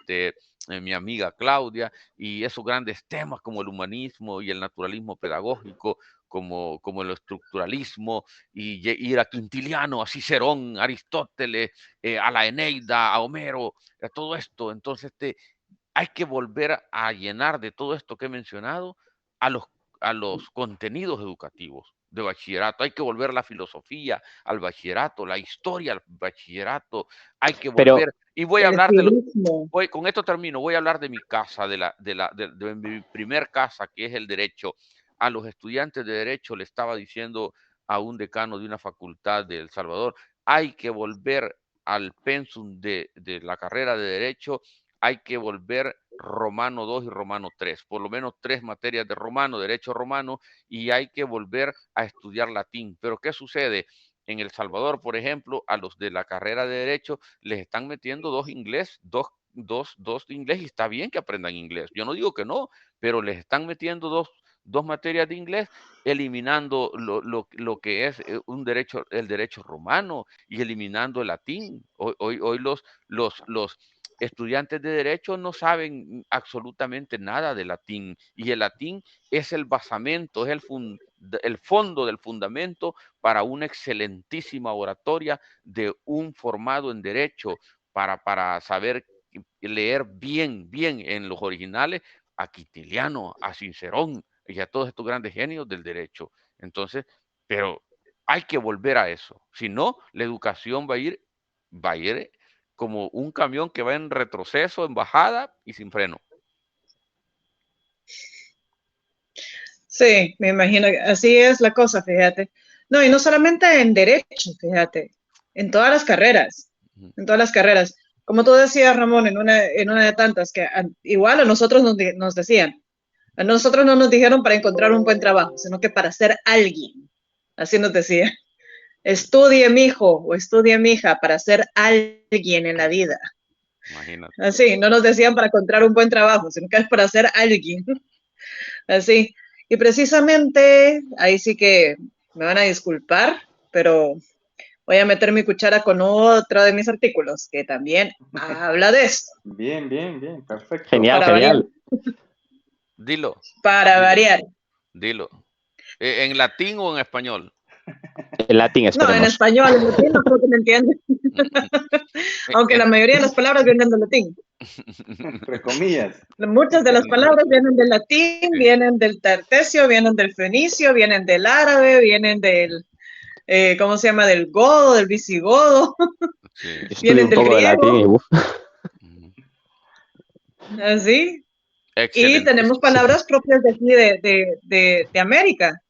mi amiga Claudia, y esos grandes temas como el humanismo y el naturalismo pedagógico, como el estructuralismo, y ir a Quintiliano, a Cicerón, a Aristóteles, a la Eneida, a Homero, a todo esto. Entonces, hay que volver a llenar de todo esto que he mencionado a los contenidos educativos de bachillerato. Hay que volver la filosofía al bachillerato, la historia al bachillerato. Hay que Pero, volver. Y voy a El hablar de lo. civismo. Con esto termino. Voy a hablar de mi casa, de mi primer casa, que es el derecho. A los estudiantes de derecho le estaba diciendo a un decano de una facultad de El Salvador, hay que volver al pensum de la carrera de derecho, hay que volver Romano 2 y Romano 3, por lo menos 3 materias de romano, derecho romano, y hay que volver a estudiar latín. Pero ¿qué sucede? En El Salvador, por ejemplo, a los de la carrera de derecho les están metiendo 2 inglés, dos de inglés, y está bien que aprendan inglés. Yo no digo que no, pero les están metiendo dos materias de inglés, eliminando lo que es el derecho romano y eliminando el latín. Hoy los estudiantes de derecho no saben absolutamente nada de latín, y el latín es el basamento, es el fondo del fundamento para una excelentísima oratoria de un formado en derecho, para saber leer bien en los originales a Quintiliano, a Cicerón y a todos estos grandes genios del derecho. Entonces, pero hay que volver a eso. Si no, la educación va a ir como un camión que va en retroceso, en bajada y sin freno. Sí, me imagino que así es la cosa, fíjate. No, y no solamente en derecho, fíjate, en todas las carreras, en todas las carreras. Como tú decías, Ramón, en una de tantas, que igual a nosotros nos decían, a nosotros no nos dijeron para encontrar un buen trabajo, sino que para ser alguien. Así nos decía. Estudie, mijo, o estudie, mija, para ser alguien en la vida. Imagínate. Así, no nos decían para encontrar un buen trabajo, sino que es para ser alguien. Así. Y precisamente, ahí sí que me van a disculpar, pero voy a meter mi cuchara con otro de mis artículos, que también habla de esto. Bien, perfecto. Genial, Para genial. Dilo. Para variar. Dilo. ¿En latín o en español? En latín, No, esperemos. en español, en latín no creo que me entienden. Aunque la mayoría de las palabras vienen del latín. Entre comillas. Muchas de las palabras vienen del latín, vienen del tertesio, vienen del fenicio, vienen del árabe, vienen del, ¿cómo se llama? Del godo, del visigodo. Sí. Yo estudio Vienen un del poco de latín y griego. uf. Así. Excelente. Y tenemos palabras propias de aquí de América.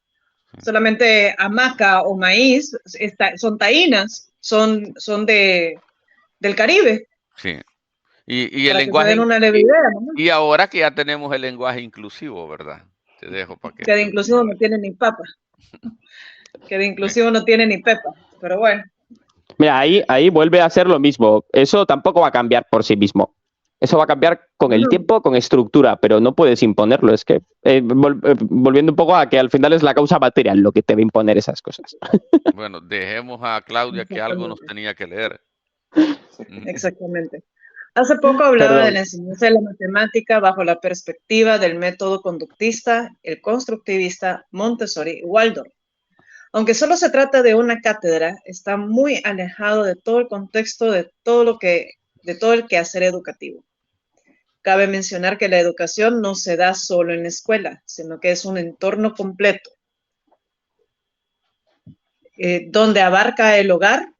Solamente hamaca o maíz son taínas, son del Caribe. Sí. Y el Para que se den lenguaje, una leve idea, ¿no? y ahora que ya tenemos el lenguaje inclusivo, ¿verdad? Te dejo para que Que de inclusivo no tiene ni papa. Que de inclusivo no tiene ni pepa. Pero bueno. Mira, ahí vuelve a ser lo mismo. Eso tampoco va a cambiar por sí mismo. Eso va a cambiar con el tiempo, con estructura, pero no puedes imponerlo. Es que, volviendo un poco a que al final es la causa material lo que te va a imponer esas cosas. Bueno, dejemos a Claudia que algo nos tenía que leer. Exactamente. Hace poco hablaba de la enseñanza de la matemática bajo la perspectiva del método conductista, el constructivista, Montessori y Waldorf. Aunque solo se trata de una cátedra, está muy alejado de todo el contexto de todo el quehacer educativo. Cabe mencionar que la educación no se da solo en la escuela, sino que es un entorno completo, donde abarca el hogar,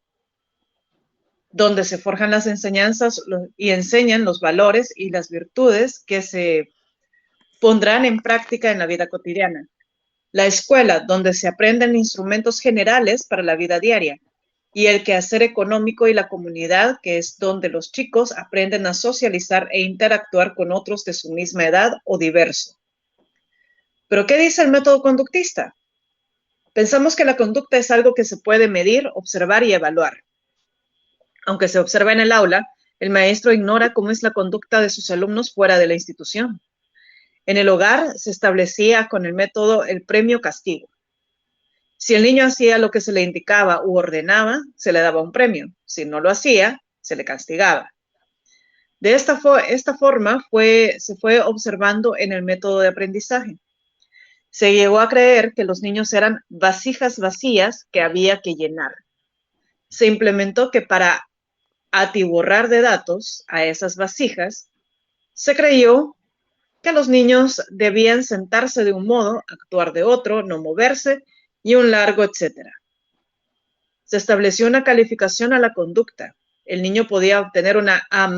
donde se forjan las enseñanzas y enseñan los valores y las virtudes que se pondrán en práctica en la vida cotidiana. La escuela, donde se aprenden instrumentos generales para la vida diaria, y el quehacer económico y la comunidad, que es donde los chicos aprenden a socializar e interactuar con otros de su misma edad o diverso. ¿Pero qué dice el método conductista? Pensamos que la conducta es algo que se puede medir, observar y evaluar. Aunque se observa en el aula, el maestro ignora cómo es la conducta de sus alumnos fuera de la institución. En el hogar se establecía con el método el premio-castigo. Si el niño hacía lo que se le indicaba u ordenaba, se le daba un premio. Si no lo hacía, se le castigaba. De esta forma se fue observando en el método de aprendizaje. Se llegó a creer que los niños eran vasijas vacías que había que llenar. Se implementó que para atiborrar de datos a esas vasijas, se creyó que los niños debían sentarse de un modo, actuar de otro, no moverse y un largo etcétera. Se estableció una calificación a la conducta. El niño podía obtener una A+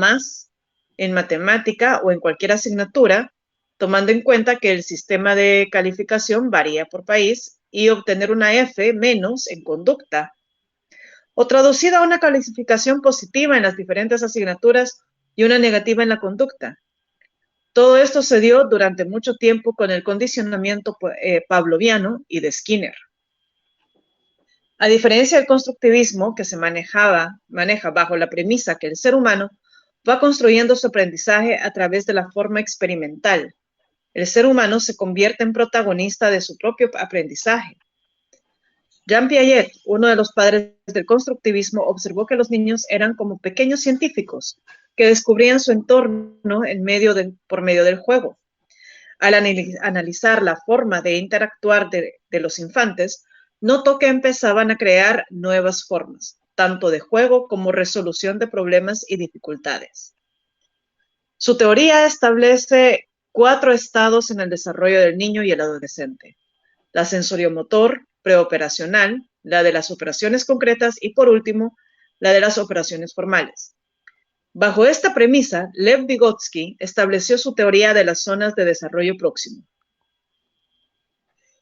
en matemática o en cualquier asignatura, tomando en cuenta que el sistema de calificación varía por país, y obtener una F- en conducta, o traducida a una calificación positiva en las diferentes asignaturas y una negativa en la conducta. Todo esto se dio durante mucho tiempo con el condicionamiento pavloviano y de Skinner. A diferencia del constructivismo, que se maneja bajo la premisa que el ser humano va construyendo su aprendizaje a través de la forma experimental, el ser humano se convierte en protagonista de su propio aprendizaje. Jean Piaget, uno de los padres del constructivismo, observó que los niños eran como pequeños científicos que descubrían su entorno por medio del juego. Al analizar la forma de interactuar de los infantes, notó que empezaban a crear nuevas formas, tanto de juego como resolución de problemas y dificultades. Su teoría establece 4 estados en el desarrollo del niño y el adolescente: la sensoriomotor, preoperacional, la de las operaciones concretas y, por último, la de las operaciones formales. Bajo esta premisa, Lev Vygotsky estableció su teoría de las zonas de desarrollo próximo.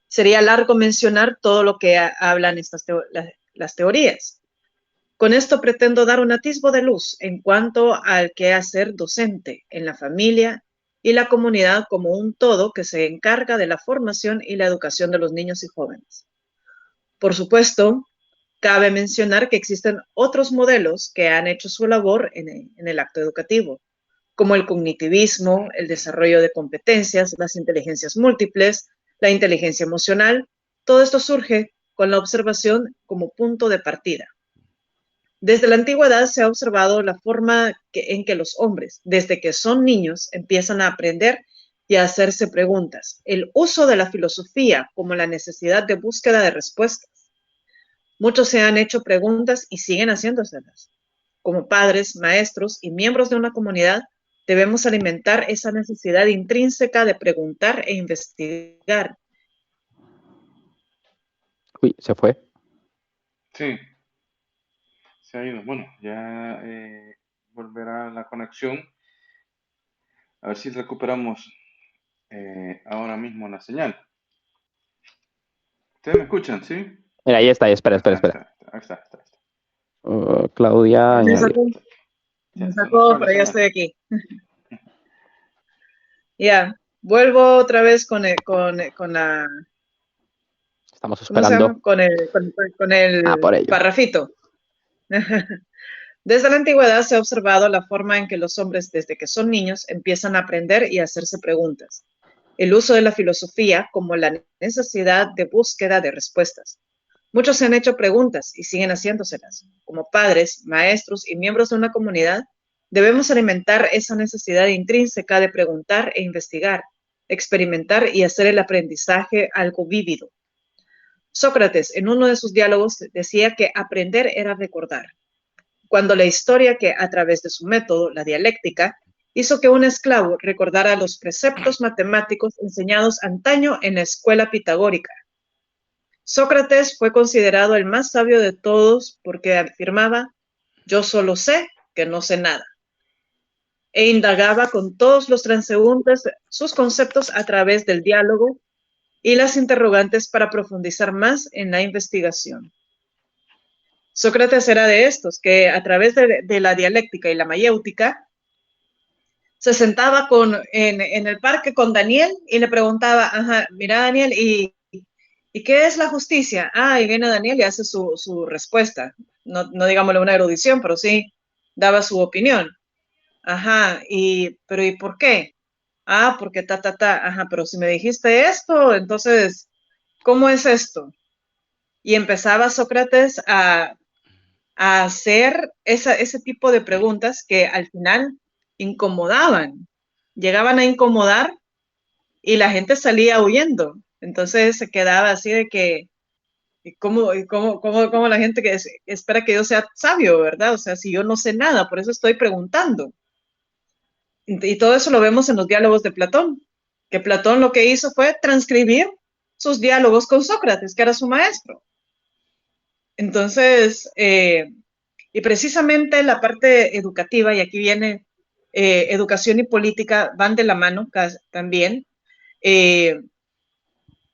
Sería largo mencionar todo lo que hablan las teorías. Con esto pretendo dar un atisbo de luz en cuanto al quehacer docente en la familia y la comunidad como un todo que se encarga de la formación y la educación de los niños y jóvenes. Por supuesto, cabe mencionar que existen otros modelos que han hecho su labor en el acto educativo, como el cognitivismo, el desarrollo de competencias, las inteligencias múltiples, la inteligencia emocional. Todo esto surge con la observación como punto de partida. Desde la antigüedad se ha observado la forma en que los hombres, desde que son niños, empiezan a aprender y a hacerse preguntas. El uso de la filosofía como la necesidad de búsqueda de respuestas. Muchos se han hecho preguntas y siguen haciéndoselas. Como padres, maestros y miembros de una comunidad, debemos alimentar esa necesidad intrínseca de preguntar e investigar. Uy, se fue. Sí, se ha ido. Bueno, ya volverá la conexión. A ver si recuperamos ahora mismo la señal. ¿Ustedes me escuchan, sí? Mira, ahí está, espera. Ahí está. Claudia, Me añadir. sacó, pero ya estoy aquí. Ya, vuelvo otra vez con la... Estamos ¿Cómo se llama? esperando. Con el Por ello. parrafito. Desde la antigüedad se ha observado la forma en que los hombres, desde que son niños, empiezan a aprender y a hacerse preguntas. El uso de la filosofía como la necesidad de búsqueda de respuestas. Muchos se han hecho preguntas y siguen haciéndoselas. Como padres, maestros y miembros de una comunidad, debemos alimentar esa necesidad intrínseca de preguntar e investigar, experimentar y hacer el aprendizaje algo vívido. Sócrates, en uno de sus diálogos, decía que aprender era recordar. Cuando la historia que, a través de su método, la dialéctica, hizo que un esclavo recordara los preceptos matemáticos enseñados antaño en la escuela pitagórica. Sócrates fue considerado el más sabio de todos porque afirmaba: yo solo sé que no sé nada. E indagaba con todos los transeúntes sus conceptos a través del diálogo y las interrogantes para profundizar más en la investigación. Sócrates era de estos que a través de la dialéctica y la mayéutica se sentaba en el parque con Daniel y le preguntaba: ajá, mira Daniel, ¿y qué es la justicia? Y viene Daniel y hace su respuesta. No digámosle una erudición, pero sí daba su opinión. Ajá, pero ¿y por qué? Porque ajá, pero si me dijiste esto, entonces, ¿cómo es esto? Y empezaba Sócrates a hacer ese tipo de preguntas que al final incomodaban, llegaban a incomodar y la gente salía huyendo. Entonces se quedaba así de que, ¿cómo la gente que espera que yo sea sabio, verdad? O sea, si yo no sé nada, por eso estoy preguntando. Y todo eso lo vemos en los diálogos de Platón, que Platón lo que hizo fue transcribir sus diálogos con Sócrates, que era su maestro. Entonces, y precisamente la parte educativa, y aquí viene educación y política, van de la mano también.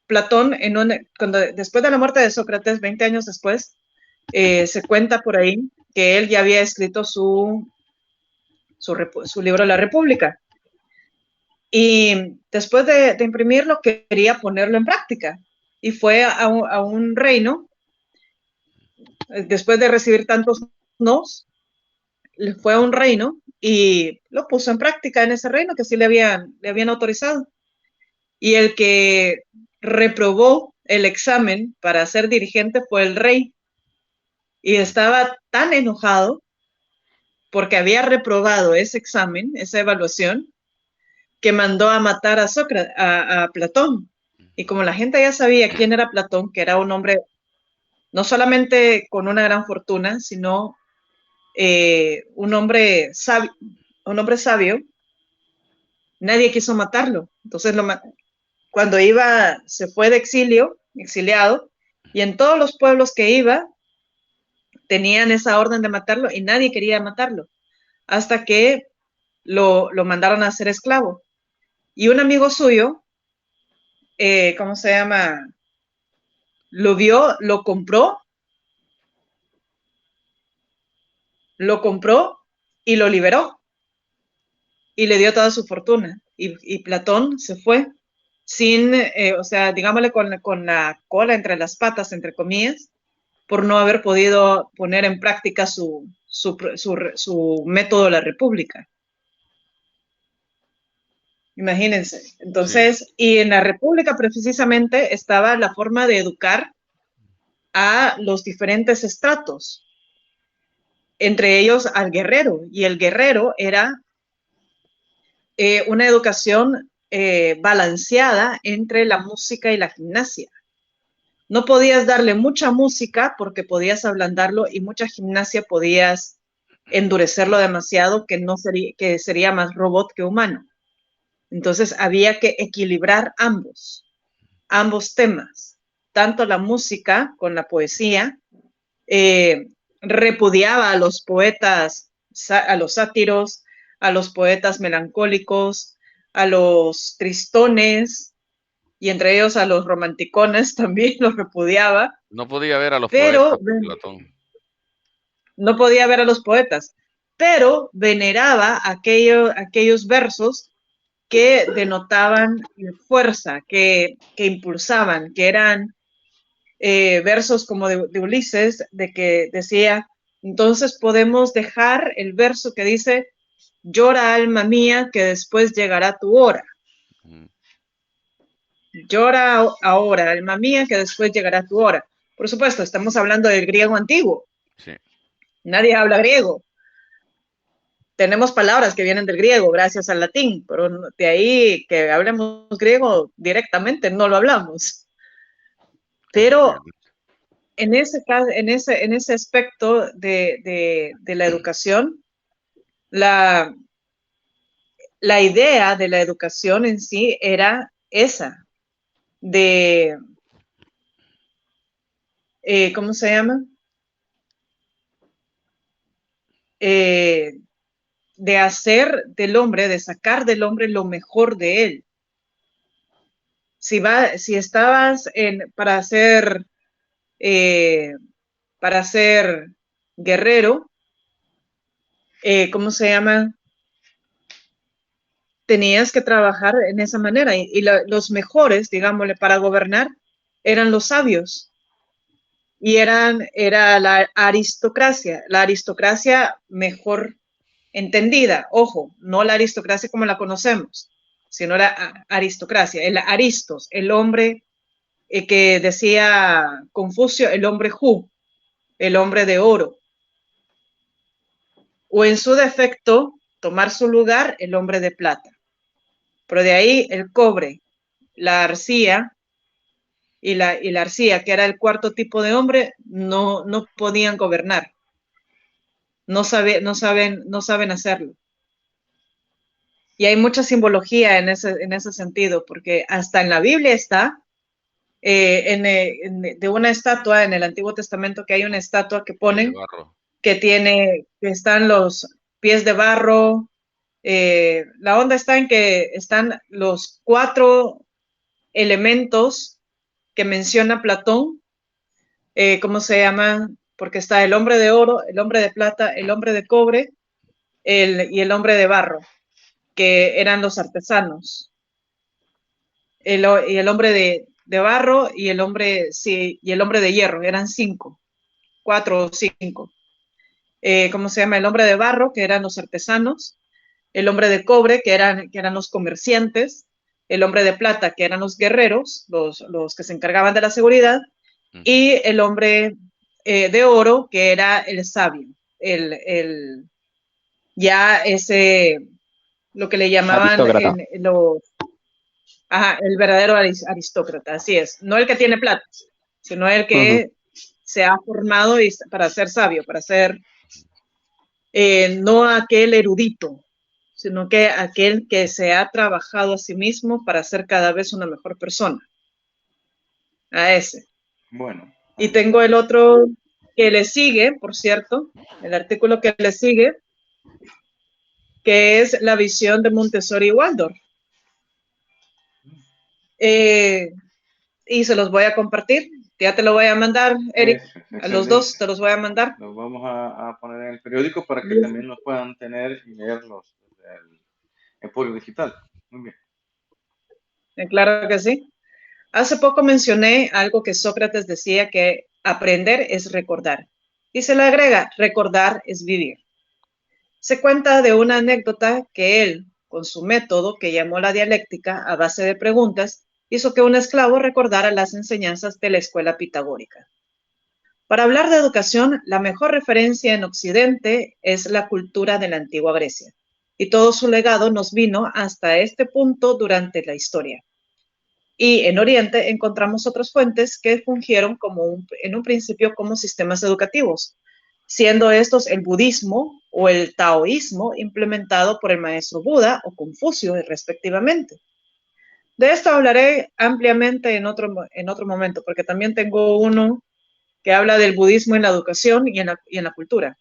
Platón, después de la muerte de Sócrates, 20 años después, se cuenta por ahí que él ya había escrito su libro La República. Y después de imprimirlo, quería ponerlo en práctica. Y fue a un reino, después de recibir tantos nos, fue a un reino y lo puso en práctica en ese reino que sí le habían autorizado. Y el que reprobó el examen para ser dirigente fue el rey. Y estaba tan enojado porque había reprobado ese examen, esa evaluación, que mandó a matar a Sócrates, a Platón. Y como la gente ya sabía quién era Platón, que era un hombre no solamente con una gran fortuna, sino un hombre sabio, nadie quiso matarlo. Entonces, cuando iba, se fue de exiliado, y en todos los pueblos que iba, tenían esa orden de matarlo y nadie quería matarlo, hasta que lo mandaron a ser esclavo. Y un amigo suyo, ¿cómo se llama? Lo vio, lo compró y lo liberó y le dio toda su fortuna. Y Platón se fue sin, o sea, digámosle con la cola entre las patas, entre comillas, por no haber podido poner en práctica su método de la República. Imagínense. Entonces, sí. Y en la República precisamente estaba la forma de educar a los diferentes estratos, entre ellos al guerrero, y el guerrero era una educación balanceada entre la música y la gimnasia. No podías darle mucha música porque podías ablandarlo, y mucha gimnasia podías endurecerlo demasiado, que sería más robot que humano. Entonces había que equilibrar ambos temas, tanto la música con la poesía, repudiaba a los poetas, a los sátiros, a los poetas melancólicos, a los tristones, y entre ellos a los romanticones también los repudiaba. No podía ver a los poetas, Platón. No podía ver a los poetas, pero veneraba aquellos versos que denotaban fuerza, que impulsaban, que eran versos como de Ulises, de que decía, entonces podemos dejar el verso que dice, llora alma mía, que después llegará tu hora. Llora ahora, alma mía, que después llegará tu hora. Por supuesto, estamos hablando del griego antiguo. Sí. Nadie habla griego. Tenemos palabras que vienen del griego gracias al latín, pero de ahí que hablemos griego directamente no lo hablamos. Pero en ese aspecto de la educación, la idea de la educación en sí era esa, de, ¿cómo se llama? De hacer del hombre, de sacar del hombre lo mejor de él. Si estabas para ser guerrero, ¿cómo se llama? Tenías que trabajar en esa manera, y los mejores, digámosle, para gobernar eran los sabios, y era la aristocracia mejor entendida. Ojo, no la aristocracia como la conocemos, sino la aristocracia, el aristos, el hombre que decía Confucio, el hombre Hu, el hombre de oro, o en su defecto, tomar su lugar, el hombre de plata. Pero de ahí el cobre, la arcilla y la arcilla, que era el cuarto tipo de hombre, no podían gobernar. No saben hacerlo. Y hay mucha simbología en ese sentido, porque hasta en la Biblia está, de una estatua en el Antiguo Testamento, que hay una estatua que ponen, que están los pies de barro. La onda está en que están los 4 elementos que menciona Platón, ¿cómo se llama? Porque está el hombre de oro, el hombre de plata, el hombre de cobre y el hombre de barro, que eran los artesanos. Y el hombre de barro y el hombre de hierro, eran 4 o 5. ¿Cómo se llama? El hombre de barro, que eran los artesanos, el hombre de cobre, que eran los comerciantes, el hombre de plata, que eran los guerreros, los que se encargaban de la seguridad, y el hombre de oro, que era el sabio, ya ese, lo que le llamaban el verdadero aristócrata, así es, no el que tiene plata, sino el que se ha formado para ser sabio, para ser no aquel erudito, sino que aquel que se ha trabajado a sí mismo para ser cada vez una mejor persona. A ese. Bueno. Y tengo el otro que le sigue, por cierto, el artículo que le sigue, que es la visión de Montessori y Waldorf. Y se los voy a compartir. Ya te lo voy a mandar, Eric. A los dos te los voy a mandar. Los vamos a poner en el periódico para que también los puedan tener y leerlos desde el Polio Digital. Muy bien. Claro que sí. Hace poco mencioné algo que Sócrates decía, que aprender es recordar. Y se le agrega, recordar es vivir. Se cuenta de una anécdota que él, con su método que llamó la dialéctica a base de preguntas, hizo que un esclavo recordara las enseñanzas de la escuela pitagórica. Para hablar de educación, la mejor referencia en Occidente es la cultura de la antigua Grecia, y todo su legado nos vino hasta este punto durante la historia. Y en Oriente encontramos otras fuentes que fungieron en un principio como sistemas educativos, siendo estos el budismo o el taoísmo implementado por el maestro Buda o Confucio, respectivamente. De esto hablaré ampliamente en otro momento, porque también tengo uno que habla del budismo en la educación y en la cultura.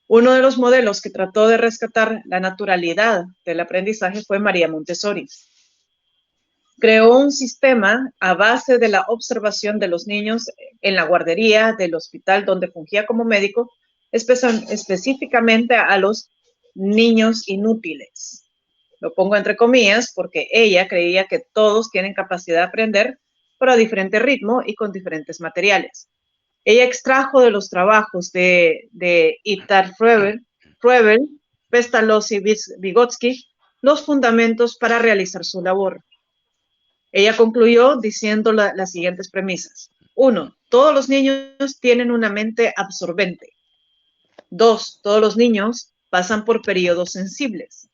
Uno de los modelos que trató de rescatar la naturalidad del aprendizaje fue María Montessori. Creó un sistema a base de la observación de los niños en la guardería del hospital donde fungía como médico, específicamente a los niños inútiles. Lo pongo entre comillas porque ella creía que todos tienen capacidad de aprender, pero a diferente ritmo y con diferentes materiales. Ella extrajo de los trabajos de Ittar Froebel, Pestalozzi y Vygotsky los fundamentos para realizar su labor. Ella concluyó diciendo las siguientes premisas. 1. Todos los niños tienen una mente absorbente. 2. Todos los niños pasan por periodos sensibles.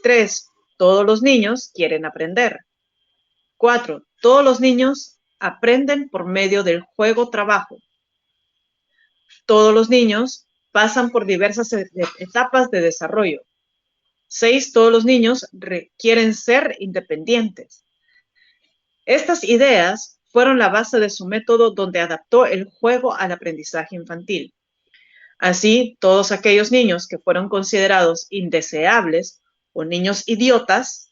3. Todos los niños quieren aprender. 4. Todos los niños aprenden por medio del juego-trabajo. Todos los niños pasan por diversas etapas de desarrollo. 6. Todos los niños quieren ser independientes. Estas ideas fueron la base de su método, donde adaptó el juego al aprendizaje infantil. Así, todos aquellos niños que fueron considerados indeseables o niños idiotas,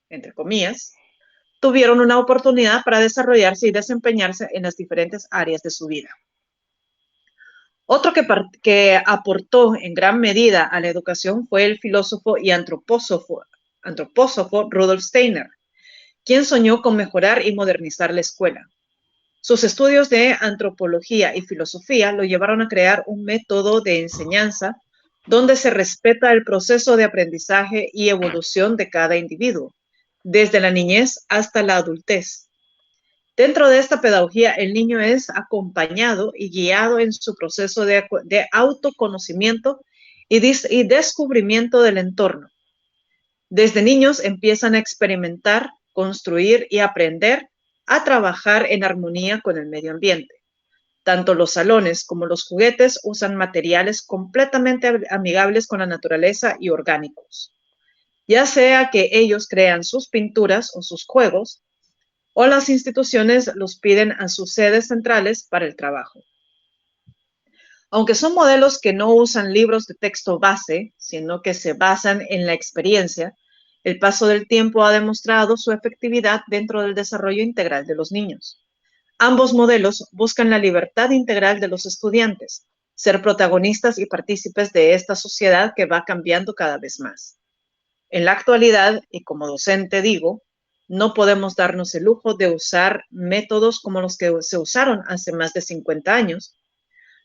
entre comillas, tuvieron una oportunidad para desarrollarse y desempeñarse en las diferentes áreas de su vida. Otro que aportó en gran medida a la educación fue el filósofo y antropósofo Rudolf Steiner, quien soñó con mejorar y modernizar la escuela. Sus estudios de antropología y filosofía lo llevaron a crear un método de enseñanza donde se respeta el proceso de aprendizaje y evolución de cada individuo, desde la niñez hasta la adultez. Dentro de esta pedagogía, el niño es acompañado y guiado en su proceso de autoconocimiento y descubrimiento del entorno. Desde niños empiezan a experimentar, construir y aprender a trabajar en armonía con el medio ambiente. Tanto los salones como los juguetes usan materiales completamente amigables con la naturaleza y orgánicos. Ya sea que ellos crean sus pinturas o sus juegos, o las instituciones los piden a sus sedes centrales para el trabajo. Aunque son modelos que no usan libros de texto base, sino que se basan en la experiencia, el paso del tiempo ha demostrado su efectividad dentro del desarrollo integral de los niños. Ambos modelos buscan la libertad integral de los estudiantes, ser protagonistas y partícipes de esta sociedad que va cambiando cada vez más. En la actualidad, y como docente digo, no podemos darnos el lujo de usar métodos como los que se usaron hace más de 50 años,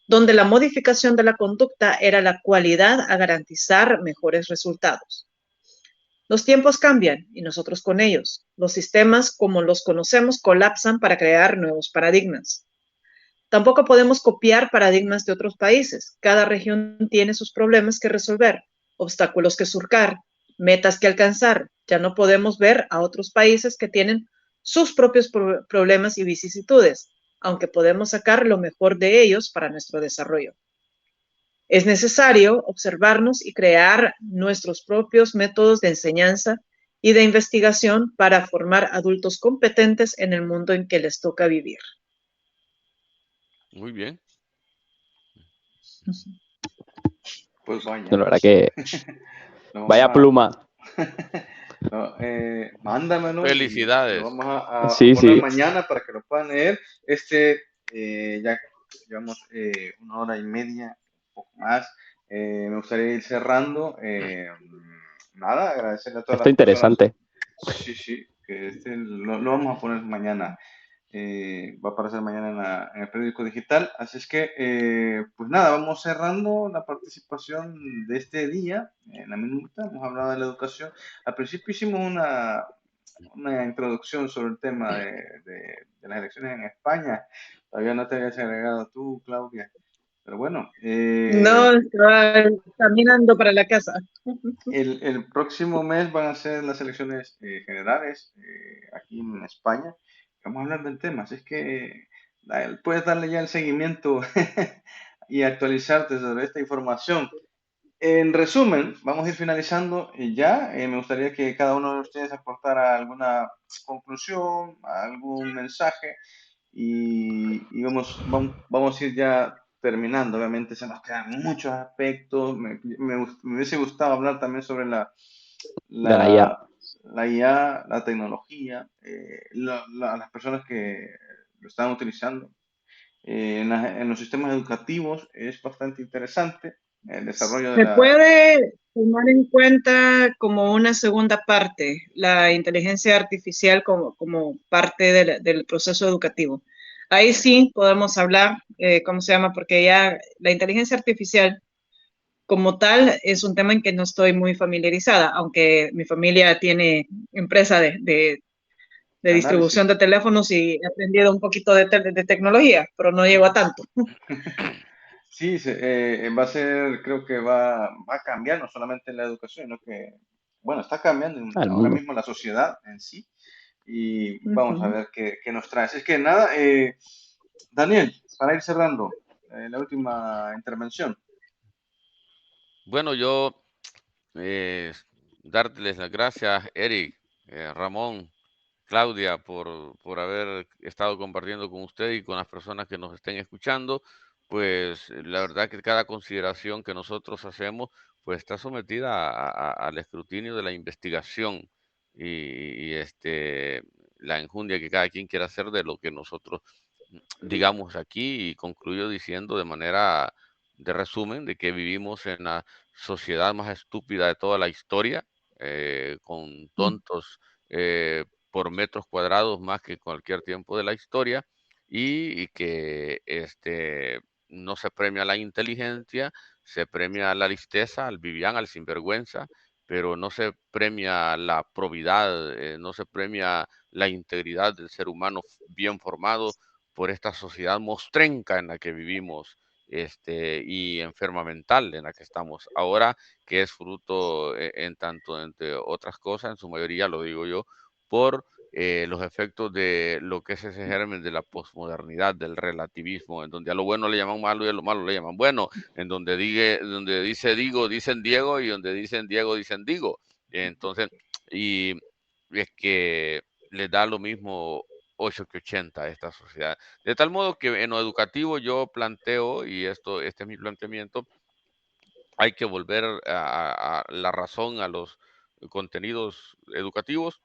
donde la modificación de la conducta era la cualidad a garantizar mejores resultados. Los tiempos cambian y nosotros con ellos. Los sistemas como los conocemos colapsan para crear nuevos paradigmas. Tampoco podemos copiar paradigmas de otros países. Cada región tiene sus problemas que resolver, obstáculos que surcar, metas que alcanzar. Ya no podemos ver a otros países que tienen sus propios problemas y vicisitudes, aunque podemos sacar lo mejor de ellos para nuestro desarrollo. Es necesario observarnos y crear nuestros propios métodos de enseñanza y de investigación para formar adultos competentes en el mundo en que les toca vivir. Muy bien. Pues vaya. La verdad que Lo vaya vamos a- pluma. No, mándamelo y Felicidades. lo vamos a Sí, poner sí. mañana para que lo puedan leer. Ya llevamos 1 hora y media, un poco más. Me gustaría ir cerrando. Nada, agradecerle a todas Esto las personas. interesante. Sí, que lo vamos a poner mañana. Va a aparecer mañana en el periódico digital. Así es que, pues nada, vamos cerrando la participación de este día en la minuta. Hemos hablado de la educación. Al principio hicimos una introducción sobre el tema de las elecciones en España. Todavía no te habías agregado tú, Claudia. Pero bueno, No, estaba caminando para la casa. el próximo mes van a ser las elecciones generales aquí en España. Vamos a hablar del tema, así es que puedes darle ya el seguimiento y actualizarte sobre esta información. En resumen, vamos a ir finalizando ya. Me gustaría que cada uno de ustedes aportara alguna conclusión, algún mensaje y vamos a ir ya terminando. Obviamente se nos quedan muchos aspectos. Me hubiese gustado hablar también sobre De la IA. la IA, la tecnología, las personas que lo están utilizando. En los sistemas educativos es bastante interesante el desarrollo de Se la... puede tomar en cuenta como una segunda parte la inteligencia artificial como parte del proceso educativo. Ahí sí podemos hablar, ¿cómo se llama? Porque ya la inteligencia artificial como tal es un tema en que no estoy muy familiarizada, aunque mi familia tiene empresa de distribución de teléfonos y he aprendido un poquito de tecnología, pero no llego a tanto. Sí, va a ser, creo que va a cambiar no solamente la educación, sino que, bueno, está cambiando El ahora mundo. mismo la sociedad en sí y vamos a ver qué nos trae. Es que nada, Daniel, para ir cerrando, la última intervención. Bueno, yo darles las gracias, Eric, Ramón, Claudia, por haber estado compartiendo con usted y con las personas que nos estén escuchando. Pues la verdad que cada consideración que nosotros hacemos, pues está sometida al escrutinio de la investigación y la enjundia que cada quien quiera hacer de lo que nosotros digamos aquí, y concluyo diciendo de manera de resumen de que vivimos en la sociedad más estúpida de toda la historia, con tontos por metros cuadrados más que cualquier tiempo de la historia, y que no se premia la inteligencia, se premia la listeza, al vivián, al sinvergüenza, pero no se premia la probidad, no se premia la integridad del ser humano bien formado por esta sociedad mostrenca en la que vivimos, y enferma mental en la que estamos ahora, que es fruto, en tanto, entre otras cosas, en su mayoría, lo digo yo, por los efectos de lo que es ese germen de la posmodernidad, del relativismo, en donde a lo bueno le llaman malo y a lo malo le llaman bueno, en donde dice digo, dicen Diego, y donde dicen Diego, dicen digo. Entonces, y es que les da lo mismo 8 que 80 a esta sociedad. De tal modo que en lo educativo yo planteo, y este es mi planteamiento, hay que volver a la razón a los contenidos educativos,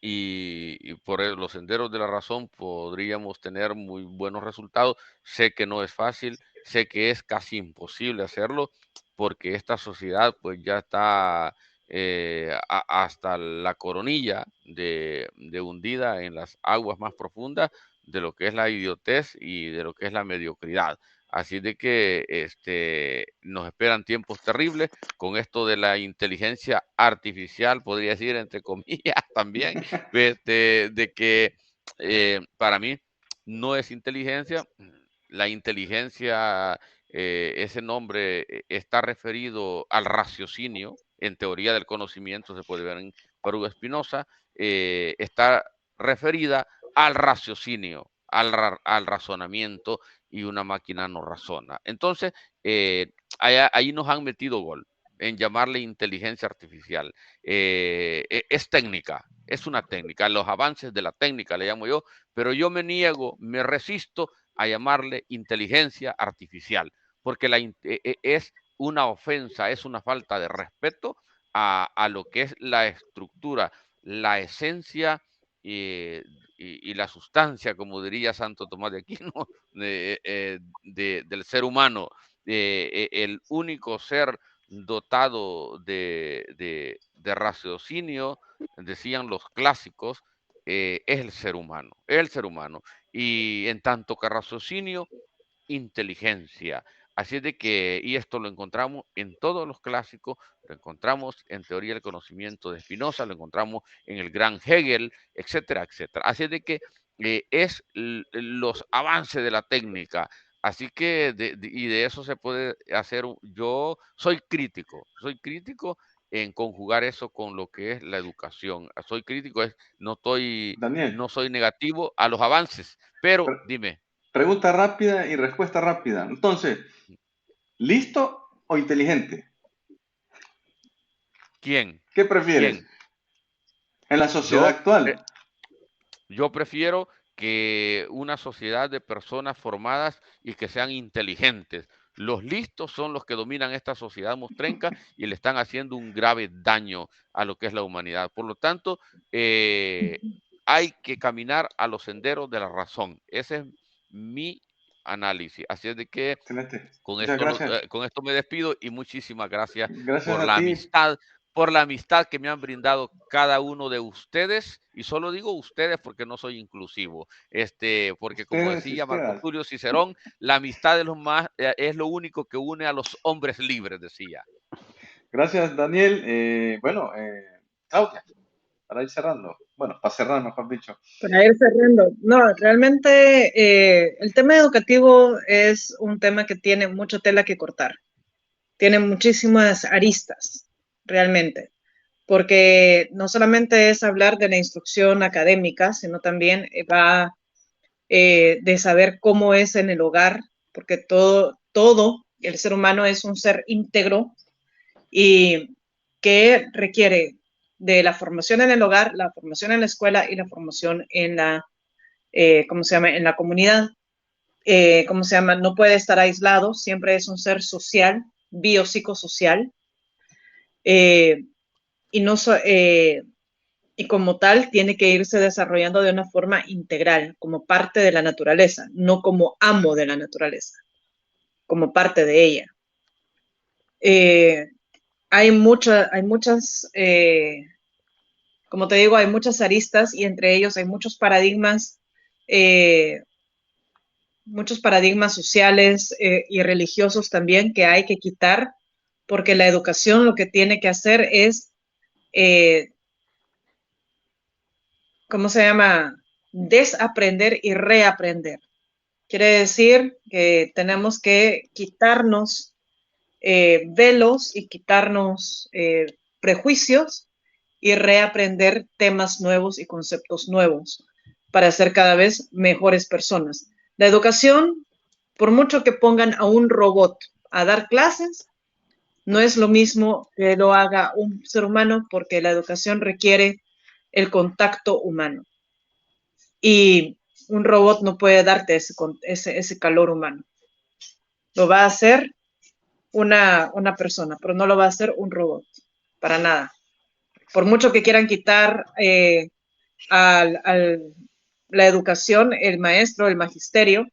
y por los senderos de la razón podríamos tener muy buenos resultados. Sé que no es fácil, sé que es casi imposible hacerlo, porque esta sociedad pues ya está hasta la coronilla de hundida en las aguas más profundas de lo que es la idiotez y de lo que es la mediocridad. Así de que nos esperan tiempos terribles con esto de la inteligencia artificial, podría decir entre comillas también, de que para mí no es inteligencia. La inteligencia, ese nombre está referido al raciocinio, en teoría del conocimiento, se puede ver en Baruch Spinoza, está referida al raciocinio, al razonamiento, y una máquina no razona. Entonces, ahí nos han metido gol en llamarle inteligencia artificial. Es técnica, es una técnica, los avances de la técnica le llamo yo, pero yo me niego, me resisto a llamarle inteligencia artificial, porque es una ofensa, es una falta de respeto a lo que es la estructura, la esencia y la sustancia, como diría Santo Tomás de Aquino, del ser humano. El único ser dotado de raciocinio, decían los clásicos, es el ser humano, es el ser humano. Y en tanto que raciocinio, inteligencia. Así es de que, y esto lo encontramos en todos los clásicos, lo encontramos en teoría del conocimiento de Spinoza, lo encontramos en el gran Hegel, etcétera, etcétera. Así es de que es los avances de la técnica. Así que, y de eso se puede hacer, yo soy crítico en conjugar eso con lo que es la educación. Soy crítico, Daniel, no soy negativo a los avances, pero pre- dime. pregunta rápida y respuesta rápida. Entonces, ¿listo o inteligente? ¿Quién? ¿Qué prefieres ¿Quién? en la sociedad actual? Yo prefiero que una sociedad de personas formadas y que sean inteligentes. Los listos son los que dominan esta sociedad mostrenca y le están haciendo un grave daño a lo que es la humanidad. Por lo tanto, hay que caminar a los senderos de la razón. Ese es mi análisis. Así es de que Excelente. Muchas gracias. con esto me despido y muchísimas gracias Gracias a ti. por la amistad que me han brindado cada uno de ustedes, y solo digo ustedes porque no soy inclusivo, porque como Ustedes y decía Marco ustedes. Tulio Cicerón, la amistad es lo único que une a los hombres libres, decía. Gracias, Daniel. Bueno, Claudia, para ir cerrando. Bueno, para cerrar, mejor dicho. Para ir cerrando, no, realmente el tema educativo es un tema que tiene mucha tela que cortar, tiene muchísimas aristas, realmente, porque no solamente es hablar de la instrucción académica, sino también va de saber cómo es en el hogar, porque todo el ser humano es un ser íntegro y que requiere de la formación en el hogar, la formación en la escuela y la formación en la, ¿cómo se llama?, en la comunidad. ¿Cómo se llama? No puede estar aislado, siempre es un ser social, biopsicosocial, y, no y como tal tiene que irse desarrollando de una forma integral, como parte de la naturaleza, no como amo de la naturaleza, como parte de ella. Hay muchas, como te digo, hay muchas aristas y entre ellos hay muchos paradigmas sociales y religiosos también que hay que quitar, porque la educación lo que tiene que hacer es, ¿cómo se llama?, desaprender y reaprender. Quiere decir que tenemos que quitarnos velos y quitarnos prejuicios y reaprender temas nuevos y conceptos nuevos para ser cada vez mejores personas. La educación, por mucho que pongan a un robot a dar clases, no es lo mismo que lo haga un ser humano, porque la educación requiere el contacto humano. Y un robot no puede darte ese calor humano. Lo va a hacer una persona, pero no lo va a hacer un robot, para nada. Por mucho que quieran quitar la educación, el maestro, el magisterio,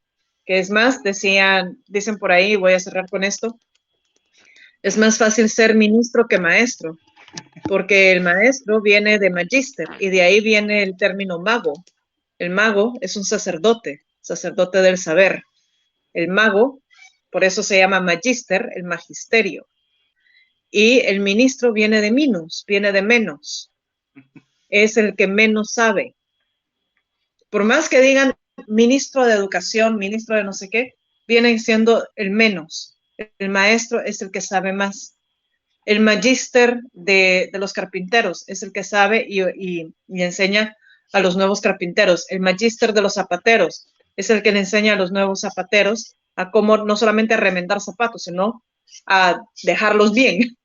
que es más, dicen por ahí, voy a cerrar con esto, es más fácil ser ministro que maestro, porque el maestro viene de magister y de ahí viene el término mago. El mago es un sacerdote del saber. El mago, por eso se llama magister, el magisterio. Y el ministro viene de minus, viene de menos. Es el que menos sabe. Por más que digan ministro de educación, ministro de no sé qué, vienen siendo el menos. El maestro es el que sabe más. El magíster de los carpinteros es el que sabe y enseña a los nuevos carpinteros. El magíster de los zapateros es el que le enseña a los nuevos zapateros a cómo no solamente a remendar zapatos, sino a dejarlos bien.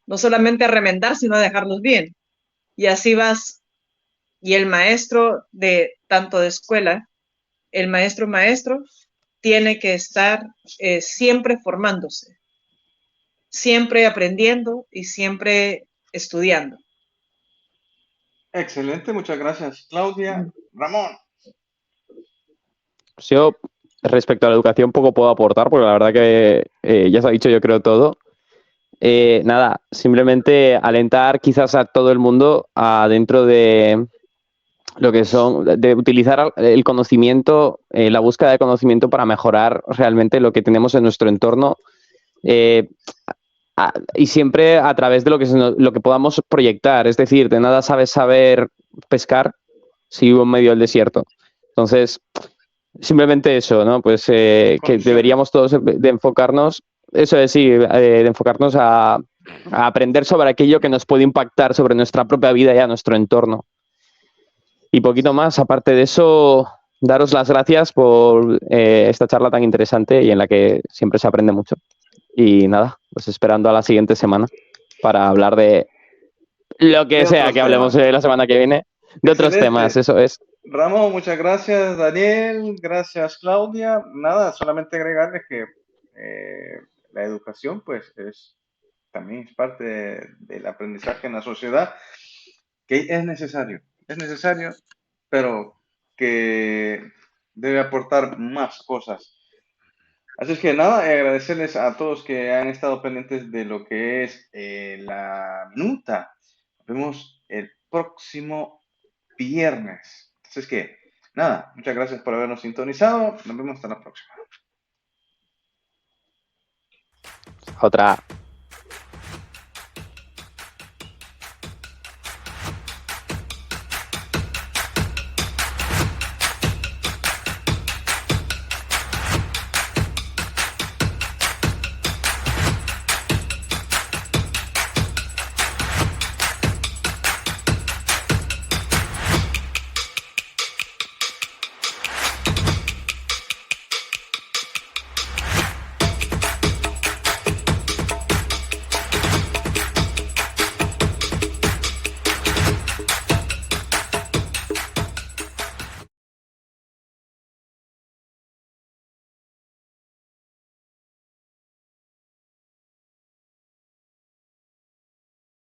No solamente a remendar, sino a dejarlos bien. Y así vas. Y el maestro de tanto de escuela, el maestro tiene que estar siempre formándose, siempre aprendiendo y siempre estudiando. Excelente, muchas gracias, Claudia. Ramón. Pues yo, respecto a la educación, poco puedo aportar, porque la verdad que ya se ha dicho, yo creo, todo. Nada, simplemente alentar quizás a todo el mundo a dentro de lo que son, de utilizar el conocimiento, la búsqueda de conocimiento para mejorar realmente lo que tenemos en nuestro entorno, y siempre a través de lo que podamos proyectar. Es decir, de nada sabes saber pescar si vivo en medio del desierto. Entonces, simplemente eso, ¿no? Pues que deberíamos todos de enfocarnos, eso es, sí, de enfocarnos a aprender sobre aquello que nos puede impactar sobre nuestra propia vida y a nuestro entorno. Y poquito más, aparte de eso, daros las gracias por esta charla tan interesante y en la que siempre se aprende mucho. Y nada, pues esperando a la siguiente semana para hablar de lo que De sea otros que hablemos temas. la semana que viene, de otros temas, Excelente. eso es. Ramón, muchas gracias, Daniel, gracias, Claudia. Nada, solamente agregarles que la educación, pues, también es parte del aprendizaje en la sociedad, que es necesario, pero que debe aportar más cosas. Así es que nada, agradecerles a todos que han estado pendientes de lo que es la minuta. Nos vemos el próximo viernes. Así es que nada, muchas gracias por habernos sintonizado. Nos vemos hasta la próxima. Otra.